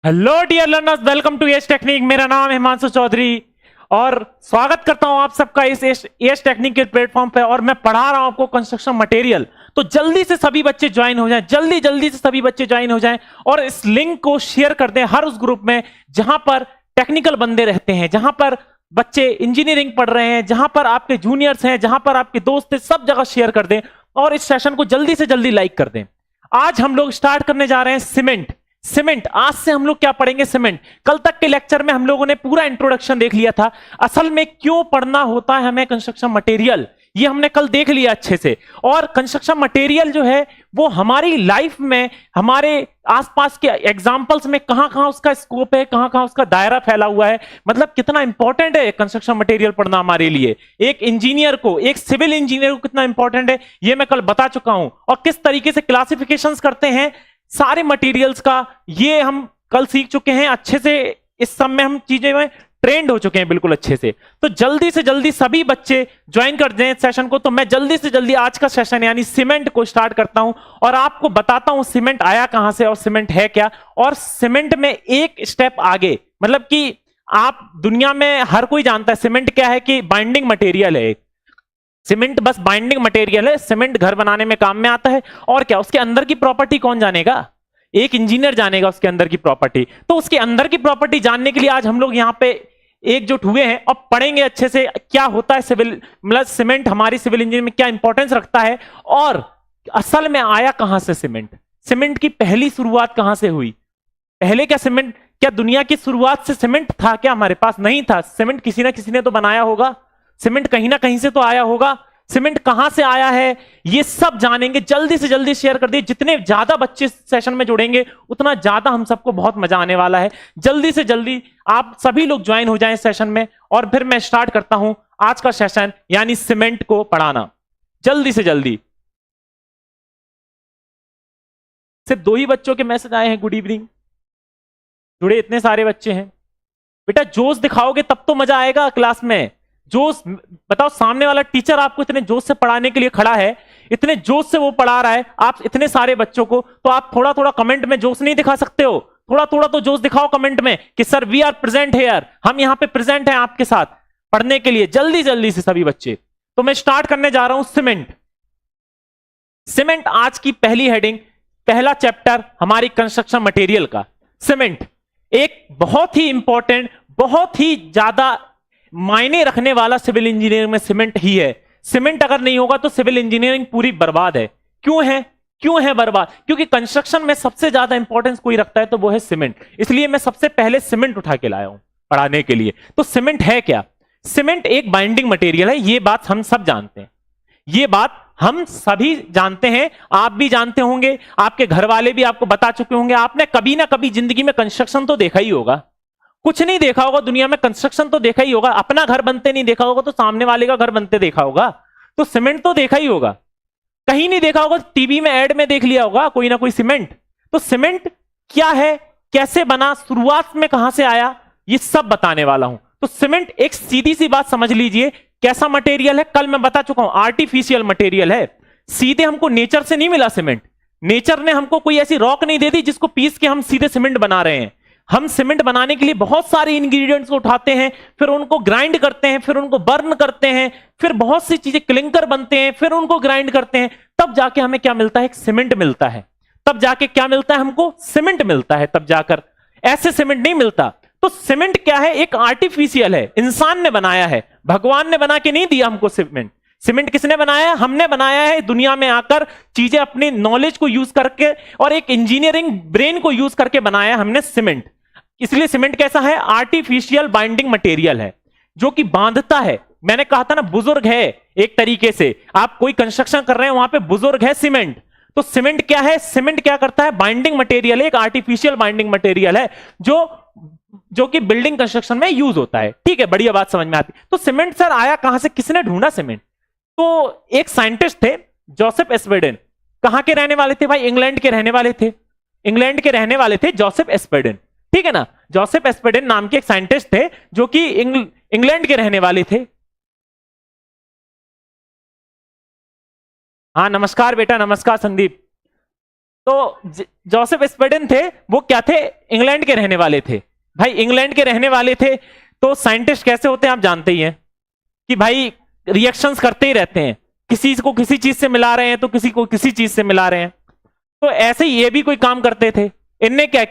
Hello dear learners, welcome to edge technique. मेरा नाम है हिमांशु चौधरी और स्वागत करता हूं आप सबका इस एज टेक्निक के प्लेटफॉर्म पे। और मैं पढ़ा रहा हूं आपको कंस्ट्रक्शन मटेरियल। तो जल्दी से सभी बच्चे ज्वाइन हो जाएं, जल्दी से सभी बच्चे ज्वाइन हो जाएं और इस लिंक को शेयर कर दें हर उस ग्रुप में जहां पर टेक्निकल बंदे रहते हैं, जहां पर बच्चे इंजीनियरिंग पढ़ रहे हैं, जहां पर आपके जूनियर्स हैं, जहां पर आपके दोस्त हैं, सब जगह शेयर कर दें और इस सेशन को जल्दी से जल्दी लाइक कर दें। आज हम लोग स्टार्ट करने जा रहे हैं सीमेंट। आज से हम लोग क्या पढ़ेंगे? सीमेंट। कल तक के लेक्चर में हम लोगों ने पूरा इंट्रोडक्शन देख लिया था, असल में क्यों पढ़ना होता है हमें कंस्ट्रक्शन मटेरियल, ये हमने कल देख लिया अच्छे से। और कंस्ट्रक्शन मटेरियल जो है वो हमारी लाइफ में, हमारे आसपास के एग्जांपल्स में कहां कहां उसका स्कोप है, कहां कहां उसका दायरा फैला हुआ है, मतलब कितना इंपॉर्टेंट है कंस्ट्रक्शन मटेरियल पढ़ना हमारे लिए। एक इंजीनियर को, एक सिविल इंजीनियर को कितना इंपॉर्टेंट है ये मैं कल बता चुका हूं। और किस तरीके से क्लासिफिकेशंस करते हैं सारे मटेरियल्स का, ये हम कल सीख चुके हैं अच्छे से। इस सब में हम चीजें में ट्रेंड हो चुके हैं बिल्कुल अच्छे से। तो जल्दी से जल्दी सभी बच्चे ज्वाइन कर दें सेशन को। तो मैं जल्दी से जल्दी आज का सेशन यानी सीमेंट को स्टार्ट करता हूं और आपको बताता हूं सीमेंट आया कहां से और सीमेंट है क्या। और सीमेंट में एक स्टेप आगे, मतलब कि आप दुनिया में हर कोई जानता है सीमेंट क्या है, कि बाइंडिंग मटेरियल है। सीमेंट बस बाइंडिंग मटेरियल है। सीमेंट घर बनाने में काम में आता है। और क्या उसके अंदर की प्रॉपर्टी कौन जानेगा? एक इंजीनियर जानेगा उसके अंदर की प्रॉपर्टी। तो उसके अंदर की प्रॉपर्टी जानने के लिए आज हम लोग यहां पे एकजुट हुए हैं और पढ़ेंगे अच्छे से क्या होता है सिविल, मतलब सीमेंट हमारी सिविल इंजीनियरिंग में क्या इंपॉर्टेंस रखता है और असल में आया कहां से सीमेंट। सीमेंट की पहली शुरुआत कहां से हुई? पहले क्या सीमेंट, क्या दुनिया की शुरुआत से सीमेंट था क्या? हमारे पास नहीं था। सीमेंट किसी ना किसी ने तो बनाया होगा, सीमेंट कहीं ना कहीं से तो आया होगा। सीमेंट कहां से आया है ये सब जानेंगे। जल्दी से जल्दी शेयर कर दिए। जितने ज्यादा बच्चे सेशन में जुड़ेंगे उतना ज्यादा हम सबको बहुत मजा आने वाला है। जल्दी से जल्दी आप सभी लोग ज्वाइन हो जाएं सेशन में और फिर मैं स्टार्ट करता हूं आज का सेशन यानी सीमेंट को पढ़ाना। जल्दी से जल्दी। सिर्फ 2 ही बच्चों के मैसेज आए हैं गुड इवनिंग। जुड़े इतने सारे बच्चे हैं। बेटा जोश दिखाओगे तब तो मजा आएगा क्लास में। जोश बताओ, सामने वाला टीचर आपको इतने जोश से पढ़ाने के लिए खड़ा है, इतने जोश से वो पढ़ा रहा है आप इतने सारे बच्चों को, तो आप थोड़ा थोड़ा कमेंट में जोश नहीं दिखा सकते हो? थोड़ा थोड़ा तो जोश दिखाओ कमेंट में कि sir we are present here, हम यहां पे प्रेजेंट हैं आपके साथ पढ़ने के लिए। जल्दी जल्दी से सभी बच्चे। तो मैं स्टार्ट करने जा रहा हूं सीमेंट। सीमेंट आज की पहली हेडिंग, पहला चैप्टर हमारी कंस्ट्रक्शन मटेरियल का। सीमेंट एक बहुत ही इंपॉर्टेंट, बहुत ही ज्यादा मायने रखने वाला सिविल इंजीनियरिंग में सीमेंट ही है। सीमेंट अगर नहीं होगा तो सिविल इंजीनियरिंग पूरी बर्बाद है। क्यों है बर्बाद? क्योंकि कंस्ट्रक्शन में सबसे ज्यादा इंपॉर्टेंस कोई रखता है तो वो है सीमेंट। इसलिए मैं सबसे पहले सीमेंट उठा के लाया हूं पढ़ाने के लिए। तो सीमेंट है क्या? सीमेंट एक बाइंडिंग मटेरियल है, ये बात हम सब जानते हैं। ये बात हम सभी जानते हैं, आप भी जानते होंगे, आपके घर वाले भी आपको बता चुके होंगे। आपने कभी ना कभी जिंदगी में कंस्ट्रक्शन तो देखा ही होगा। कुछ नहीं देखा होगा दुनिया में, कंस्ट्रक्शन तो देखा ही होगा। अपना घर बनते नहीं देखा होगा तो सामने वाले का घर बनते देखा होगा। तो सीमेंट तो देखा ही होगा। कहीं नहीं देखा होगा, टीवी में ऐड में देख लिया होगा कोई ना कोई सीमेंट। तो सीमेंट क्या है, कैसे बना, शुरुआत में कहां से आया, ये सब बताने वाला हूं। तो सीमेंट एक सीधी सी बात समझ लीजिए, कैसा मटेरियल है कल मैं बता चुका हूं, आर्टिफिशियल मटेरियल है। सीधे हमको नेचर से नहीं मिला सीमेंट। नेचर ने हमको कोई ऐसी रॉक नहीं दे दी जिसको पीस के हम सीधे सीमेंट बना रहे हैं। हम सीमेंट बनाने के लिए बहुत सारे इंग्रेडिएंट्स को उठाते हैं, फिर उनको ग्राइंड करते हैं, फिर उनको बर्न करते हैं, फिर बहुत सी चीजें क्लिंकर बनते हैं, फिर उनको ग्राइंड करते हैं, तब जाके हमें क्या मिलता है? एक सीमेंट मिलता है। तब जाके क्या मिलता है? हमको सीमेंट मिलता है। तब जाकर ऐसे सीमेंट नहीं मिलता। तो सीमेंट क्या है? एक आर्टिफिशियल है, इंसान ने बनाया है, भगवान ने बना के नहीं दिया हमको सीमेंट। सीमेंट किसने बनाया है? हमने बनाया है। दुनिया में आकर चीजें अपनी नॉलेज को यूज करके और एक इंजीनियरिंग ब्रेन को यूज करके बनाया हमने सीमेंट। इसलिए सीमेंट कैसा है? आर्टिफिशियल बाइंडिंग मटेरियल है जो कि बांधता है। मैंने कहा था ना, बुजुर्ग है एक तरीके से। आप कोई कंस्ट्रक्शन कर रहे हैं, वहां पे बुजुर्ग है सीमेंट। तो सीमेंट क्या है? सीमेंट क्या करता है? बाइंडिंग मटेरियल है, एक आर्टिफिशियल बाइंडिंग मटेरियल है जो कि बिल्डिंग कंस्ट्रक्शन में यूज होता है। ठीक है, बढ़िया बात समझ में आती। तो सीमेंट सर आया कहां से, किसने ढूंढा सीमेंट? तो एक साइंटिस्ट थे जोसेफ एस्पेडेन। कहां के रहने वाले थे भाई? इंग्लैंड के रहने वाले थे। इंग्लैंड के रहने वाले थे जोसेफ एस्पेडेन, ठीक है ना। जोसेफ एस्पेडेन नाम के एक साइंटिस्ट थे जो कि इंग्लैंड के रहने वाले थे। हाँ नमस्कार बेटा, नमस्कार संदीप। तो जोसेफ स्पेडन थे, वो क्या थे, इंग्लैंड के रहने वाले थे भाई, इंग्लैंड के रहने वाले थे। तो साइंटिस्ट कैसे होते हैं आप जानते ही हैं कि भाई रिएक्शंस करते ही रहते हैं, किसी को किसी चीज से मिला रहे हैं तो किसी को किसी चीज से मिला रहे हैं। तो ऐसे ही ये भी कोई काम करते थे। इन्होंने क्या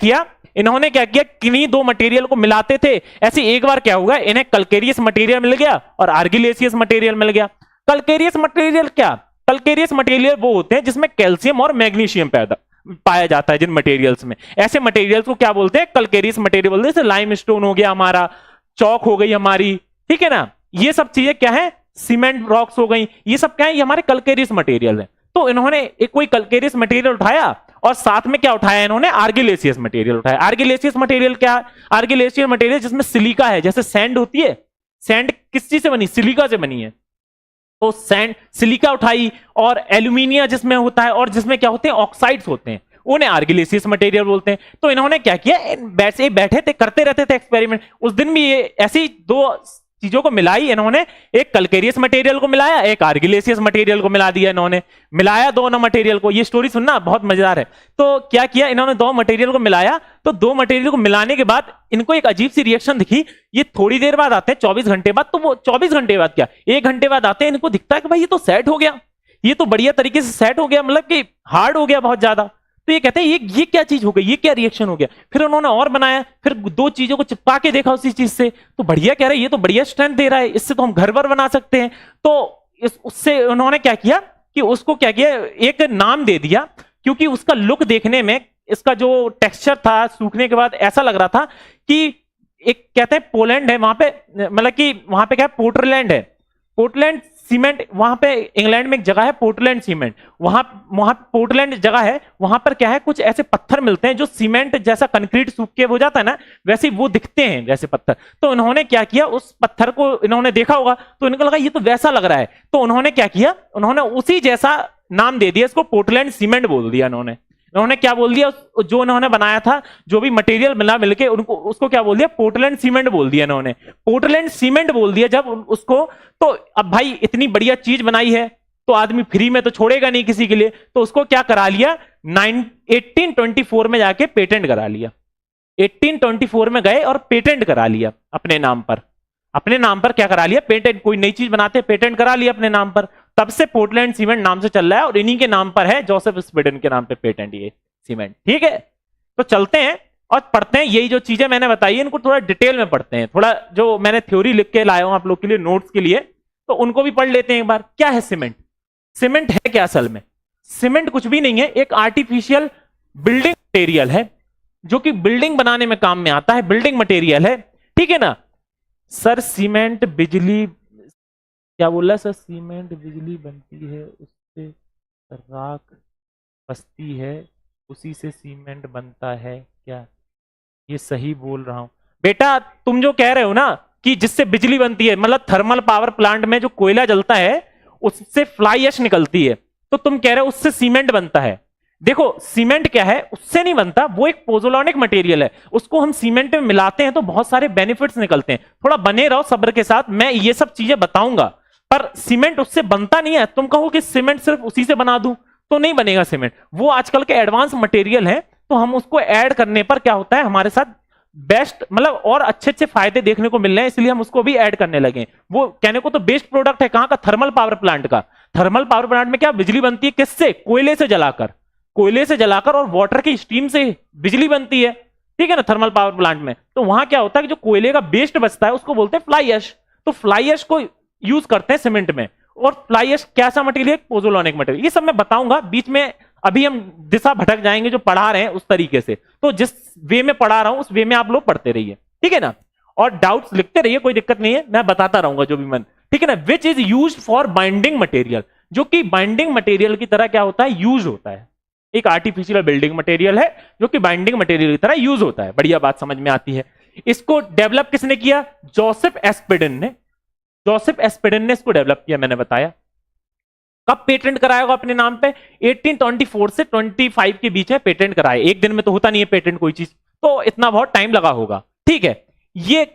किया, किन्हीं दो मटेरियल को मिलाते थे। ऐसे एक बार क्या हुआ, इन्हें कलकेरियस मटेरियल मिल गया और आर्गिलेशियस मटेरियल मिल गया। कलकेरियस मटेरियल क्या, कलकेरियस मटेरियल वो होते हैं जिसमें कैल्शियम और मैग्नीशियम पाया जाता है। जिन मटेरियल्स में, ऐसे मटेरियल्स को क्या बोलते हैं, कलकेरियस मटेरियल बोलते हैं। जैसे लाइमस्टोन हो गया हमारा, चौक हो गई हमारी, ठीक है ना, ये सब चीजें क्या है, सीमेंट रॉक्स हो गई, ये सब क्या है, ये हमारे कलकेरियस मटेरियल है। तो इन्होंने एक कोई कलकेरियस मटेरियल उठाया और साथ में क्या उठाया, इन्होंने आर्गिलेशियस मटेरियल उठाया। आर्गिलेशियस मटेरियल क्या है, आर्गिलेशियस मटेरियल जिसमें सिलिका है, जैसे सैंड होती है, सैंड किस चीज से बनी, सिलिका से बनी है। तो सैंड सिलिका उठाई, और एल्यूमिनिया जिसमें होता है, और जिसमें क्या होते हैं, ऑक्साइड्स होते हैं, उन्हें आर्गिलेशियस मटेरियल बोलते हैं। तो इन्होंने क्या किया, बैठे थे, करते रहते थे एक्सपेरिमेंट। उस दिन भी ये ऐसी दो चीजों को मिलाई इन्होंने, एक कलकेरियस मटेरियल को मिलाया, एक आर्गिलेशियस मटेरियल को मिला दिया इन्होंने, मिलाया दोनों मटेरियल को। ये स्टोरी सुनना बहुत मजेदार है। तो क्या किया इन्होंने, दो मटेरियल को मिलाया, तो दो मटेरियल को मिलाने के बाद इनको एक अजीब सी रिएक्शन दिखी। ये थोड़ी देर बाद आते हैं, 24 घंटे बाद, तो वो 24 घंटे बाद क्या, 1 घंटे बाद आते हैं, इनको दिखता है कि भाई ये तो सेट हो गया, ये तो बढ़िया तरीके से सेट हो गया, मतलब कि हार्ड हो गया बहुत ज्यादा। तो ये कहते हैं ये क्या चीज हो गई, ये क्या रिएक्शन हो गया। फिर उन्होंने और बनाया, फिर दो चीजों को चिपका के देखा उसी चीज से, तो बढ़िया कह रहे ये तो बढ़िया स्ट्रेंथ दे रहा है, इससे तो हम घर भर बना सकते हैं। तो उससे उन्होंने क्या किया कि उसको क्या किया, एक नाम दे दिया, क्योंकि उसका लुक देखने में, इसका जो टेक्सचर था सूखने के बाद ऐसा लग रहा था कि एक कहते हैं पोलैंड है वहां पे, मतलब कि वहां पे क्या है, पोर्टलैंड है, पोर्टलैंड सीमेंट, वहां पे इंग्लैंड में एक जगह है पोर्टलैंड सीमेंट, वहां पोर्टलैंड जगह है, वहां पर क्या है, कुछ ऐसे पत्थर मिलते हैं जो सीमेंट जैसा कंक्रीट सूख के हो जाता है ना, वैसे वो दिखते हैं वैसे पत्थर। तो उन्होंने क्या किया, उस पत्थर को इन्होंने देखा होगा, तो इनको लगा ये तो वैसा लग रहा है, तो उन्होंने क्या किया, उन्होंने उसी जैसा नाम दे दिया, इसको पोर्टलैंड सीमेंट बोल दिया इन्होंने क्या बोल दिया, जो इन्होंने बनाया था, जो भी मटेरियल मिला मिलके उनको, उसको क्या बोल दिया, पोर्टलैंड सीमेंट बोल दिया इन्होंने, पोर्टलैंड सीमेंट बोल दिया जब उसको। तो अब भाई इतनी बढ़िया चीज बनाई है तो आदमी फ्री में तो छोड़ेगा नहीं किसी के लिए, तो उसको क्या करा लिया, 1824 में जाके पेटेंट करा लिया। 1824 में गए और पेटेंट करा लिया अपने नाम पर क्या करा लिया, पेटेंट, कोई नई चीज बनाते पेटेंट करा लिया अपने नाम पर। तब से पोर्टलैंड सीमेंट नाम से चल रहा है, और इन्हीं के नाम पर है, जोसेफ स्पेडन के नाम पे पेटेंट ये सीमेंट, ठीक है। तो चलते हैं और पढ़ते हैं, यही जो चीजें मैंने बताई इनको थोड़ा डिटेल में पढ़ते हैं, थोड़ा जो मैंने थ्योरी लिख के लाया हूं आप लोग के लिए नोट्स के लिए, तो उनको भी पढ़ लेते हैं एक बार। क्या है सीमेंट, सीमेंट है क्या असल में, सीमेंट कुछ भी नहीं है, एक आर्टिफिशियल बिल्डिंग मटेरियल है, जो कि बिल्डिंग बनाने में काम में आता है, बिल्डिंग मटेरियल है, ठीक है ना। सर सीमेंट बिजली, क्या बोला सर, सीमेंट बिजली बनती है, उससे राख बसती है, उसी से सीमेंट बनता है, क्या ये सही बोल रहा हूं बेटा? तुम जो कह रहे हो ना कि जिससे बिजली बनती है, मतलब थर्मल पावर प्लांट में जो कोयला जलता है उससे फ्लाई ऐश निकलती है, तो तुम कह रहे हो उससे सीमेंट बनता है। देखो सीमेंट क्या है, उससे नहीं बनता, वो एक पोजोलॉनिक मटेरियल है, उसको हम सीमेंट में मिलाते हैं तो बहुत सारे बेनिफिट्स निकलते हैं। थोड़ा बने रहो सब्र के साथ, मैं ये सब चीजें बताऊंगा, पर सीमेंट उससे बनता नहीं है। तुम कहो कि सीमेंट सिर्फ उसी से बना दूं तो नहीं बनेगा सीमेंट, वो आजकल के एडवांस मटेरियल है, तो हम उसको ऐड करने पर क्या होता है, हमारे साथ बेस्ट, मतलब और अच्छे अच्छे फायदे देखने को मिल रहे हैं, इसलिए हम उसको भी ऐड करने लगे। वो कहने को तो बेस्ट प्रोडक्ट है, कहां का, थर्मल पावर प्लांट का। थर्मल पावर प्लांट में क्या बिजली बनती है, किससे, कोयले से जलाकर और वाटर की स्टीम से बिजली बनती है, ठीक है ना, थर्मल पावर प्लांट में। तो वहां क्या होता है कि जो कोयले का वेस्ट बचता है उसको बोलते हैं फ्लाई ऐश, तो फ्लाई ऐश को यूज करते हैं सीमेंट में। और फ्लाई ऐश कैसा मटेरियल, पोजोलॉनिक मटेरियल, ये सब मैं बताऊंगा बीच में, अभी हम दिशा भटक जाएंगे जो पढ़ा रहे हैं उस तरीके से, तो जिस वे में पढ़ा रहा हूं उस वे में आप लोग पढ़ते रहिए, ठीक है ना, और डाउट्स लिखते रहिए, कोई दिक्कत नहीं है, मैं बताता रहूंगा जो भी मन, ठीक है ना। Which is used for binding material, जो कि बाइंडिंग मटेरियल की तरह क्या होता है, यूज होता है, एक आर्टिफिशियल बिल्डिंग मटेरियल है जो कि बाइंडिंग मटेरियल की तरह यूज होता है। बढ़िया बात समझ में आती है। इसको डेवलप किसने किया, जोसेफ एस्पेडन ने, जोसेफ एस्पेडन ने इसको डेवलप किया, मैंने बताया। कब पेटेंट कराया होगा अपने नाम पे, 1824 से 25 के बीच में पेटेंट कराया, एक दिन में तो होता नहीं है पेटेंट कोई चीज, तो इतना बहुत टाइम लगा होगा, ठीक है। ये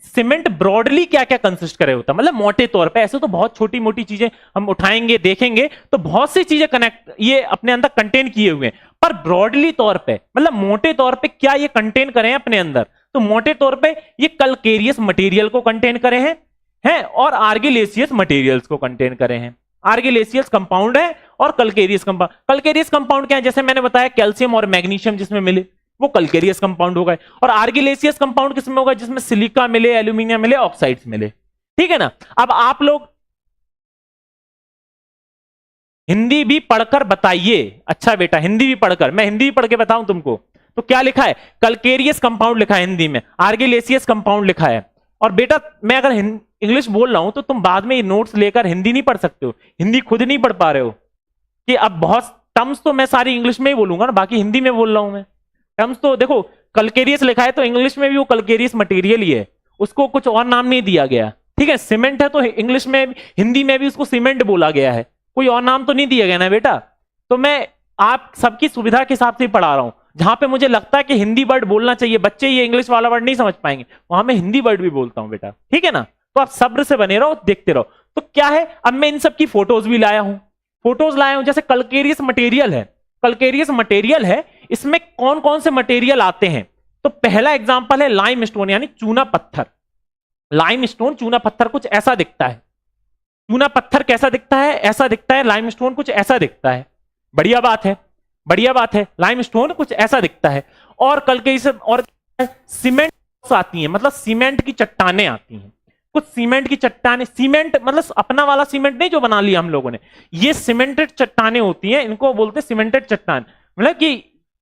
सीमेंट ब्रॉडली क्या क्या कंसिस्ट करे होता है, मतलब मोटे तौर पे, ऐसे तो बहुत छोटी मोटी चीजें हम उठाएंगे देखेंगे तो बहुत सी चीजें कनेक्ट ये अपने अंदर कंटेन किए हुए हैं, पर ब्रॉडली तौर पे, मतलब मोटे तौर पे क्या ये कंटेन करे हैं अपने अंदर, तो मोटे तौर पे ये कलकेरियस मटेरियल को कंटेन करे हैं और आर्गिलेसियस मटेरियल्स को कंटेन करे हैं। आर्गिलेसियस कंपाउंड है और कलकेरियस कंपाउंड। कलकेरियस कंपाउंड क्या है, जैसे मैंने बताया कैल्शियम और मैग्नीशियम जिसमें मिले वो कलकेरियस कंपाउंड होगा, और आर्गिलेसियस कंपाउंड किसमें होगा, जिसमें सिलिका मिले, एल्यूमिनियम मिले, ऑक्साइड्स मिले। ठीक है ना। अब आप लोग हिंदी भी पढ़कर बताइए। अच्छा बेटा, हिंदी भी पढ़कर, मैं हिंदी भी पढ़ के बताऊं तुमको, तो क्या लिखा है, कलकेरियस कंपाउंड लिखा है हिंदी में, आर्गिलेसियस कंपाउंड लिखा है। और बेटा मैं अगर इंग्लिश बोल रहा हूं तो तुम बाद में नोट्स लेकर हिंदी नहीं पढ़ सकते हो, हिंदी खुद नहीं पढ़ पा रहे हो कि अब बहुत टर्म्स तो मैं सारी इंग्लिश में ही बोलूंगा ना, बाकी हिंदी में बोल रहा हूं मैं। टर्म्स तो देखो कलकेरियस लिखा है तो इंग्लिश में भी वो कलकेरियस मटेरियल ही है, उसको कुछ और नाम नहीं दिया गया। ठीक है, सीमेंट है तो इंग्लिश में हिंदी में भी उसको सीमेंट बोला गया है, कोई और नाम तो नहीं दिया गया ना बेटा। तो मैं आप सबकी सुविधा के हिसाब से ही पढ़ा रहा हूं, जहां पे मुझे लगता है कि हिंदी वर्ड बोलना चाहिए, बच्चे ये इंग्लिश वाला वर्ड नहीं समझ पाएंगे, वहां मैं हिंदी वर्ड भी बोलता हूं बेटा। ठीक है ना, तो आप सब्र से बने रहो, देखते रहो। तो क्या है, अब मैं इन सब की फोटोज भी लाया हूं, जैसे कलकेरियस मटेरियल है, कलकेरियस मटेरियल है, इसमें कौन कौन से मटेरियल आते हैं। तो पहला एग्जांपल है लाइम स्टोन, यानी चूना पत्थर। लाइम स्टोन चूना पत्थर कुछ ऐसा दिखता है। चूना पत्थर कैसा दिखता है, ऐसा दिखता है। लाइम स्टोन कुछ ऐसा दिखता है। बढ़िया बात है, बढ़िया बात है। लाइम स्टोन कुछ ऐसा दिखता है। और कलकेरियस और सीमेंट आती है, मतलब सीमेंट की चट्टानें आती हैं, कुछ सीमेंट की चट्टानें। सीमेंट मतलब अपना वाला सीमेंट नहीं जो बना लिया हम लोगों ने, ये सीमेंटेड चट्टानें होती हैं, इनको बोलते हैं सीमेंटेड चट्टान। मतलब कि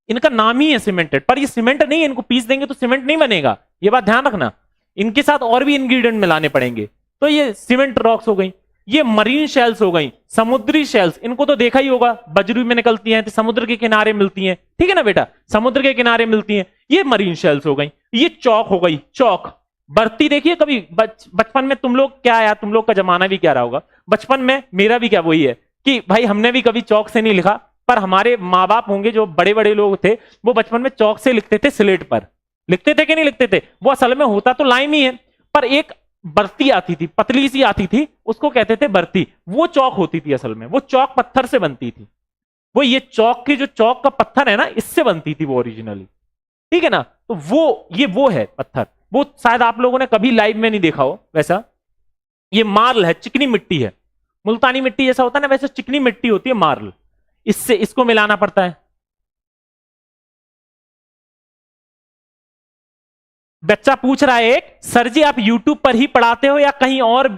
इनका नाम ही है सीमेंटेड, पर ये सीमेंट नहीं है, इनको पीस देंगे तो सीमेंट नहीं बनेगा, ये बात ध्यान रखना। इनके साथ और भी इंग्रेडिएंट मिलाने पड़ेंगे। तो ये सीमेंट रॉक्स हो गई। ये मरीन शेल्स हो गई, समुद्री शेल्स, इनको तो देखा ही होगा, बजरी में निकलती हैं तो समुद्र के किनारे मिलती हैं। ठीक है ना बेटा, समुद्र के किनारे मिलती हैं, ये मरीन शेल्स हो गई। ये चौक हो गई, चौक बरती देखिए कभी बचपन में तुम लोग, क्या यार तुम लोग का जमाना भी क्या रहा होगा, बचपन में मेरा भी क्या वही है कि भाई हमने भी कभी चौक से नहीं लिखा, पर हमारे माँ बाप होंगे जो बड़े बड़े लोग थे, वो बचपन में चौक से लिखते थे, स्लेट पर लिखते थे कि नहीं लिखते थे। वो असल में होता तो लाइम ही है, पर एक बर्ती आती थी, पतली सी आती थी, उसको कहते थे बर्ती, वो चौक होती थी। असल में वो चौक पत्थर से बनती थी, वो ये चौक की जो चौक का पत्थर है ना, इससे बनती थी वो ओरिजिनली। ठीक है ना, तो वो है पत्थर, वो शायद आप लोगों ने कभी लाइव में नहीं देखा हो वैसा। ये मार्ल है, चिकनी मिट्टी है, मुल्तानी मिट्टी जैसा होता है ना, वैसे चिकनी मिट्टी होती है मार्ल, इससे इसको मिलाना पड़ता है। बच्चा पूछ रहा है एक, सर जी आप यूट्यूब पर ही पढ़ाते हो या कहीं और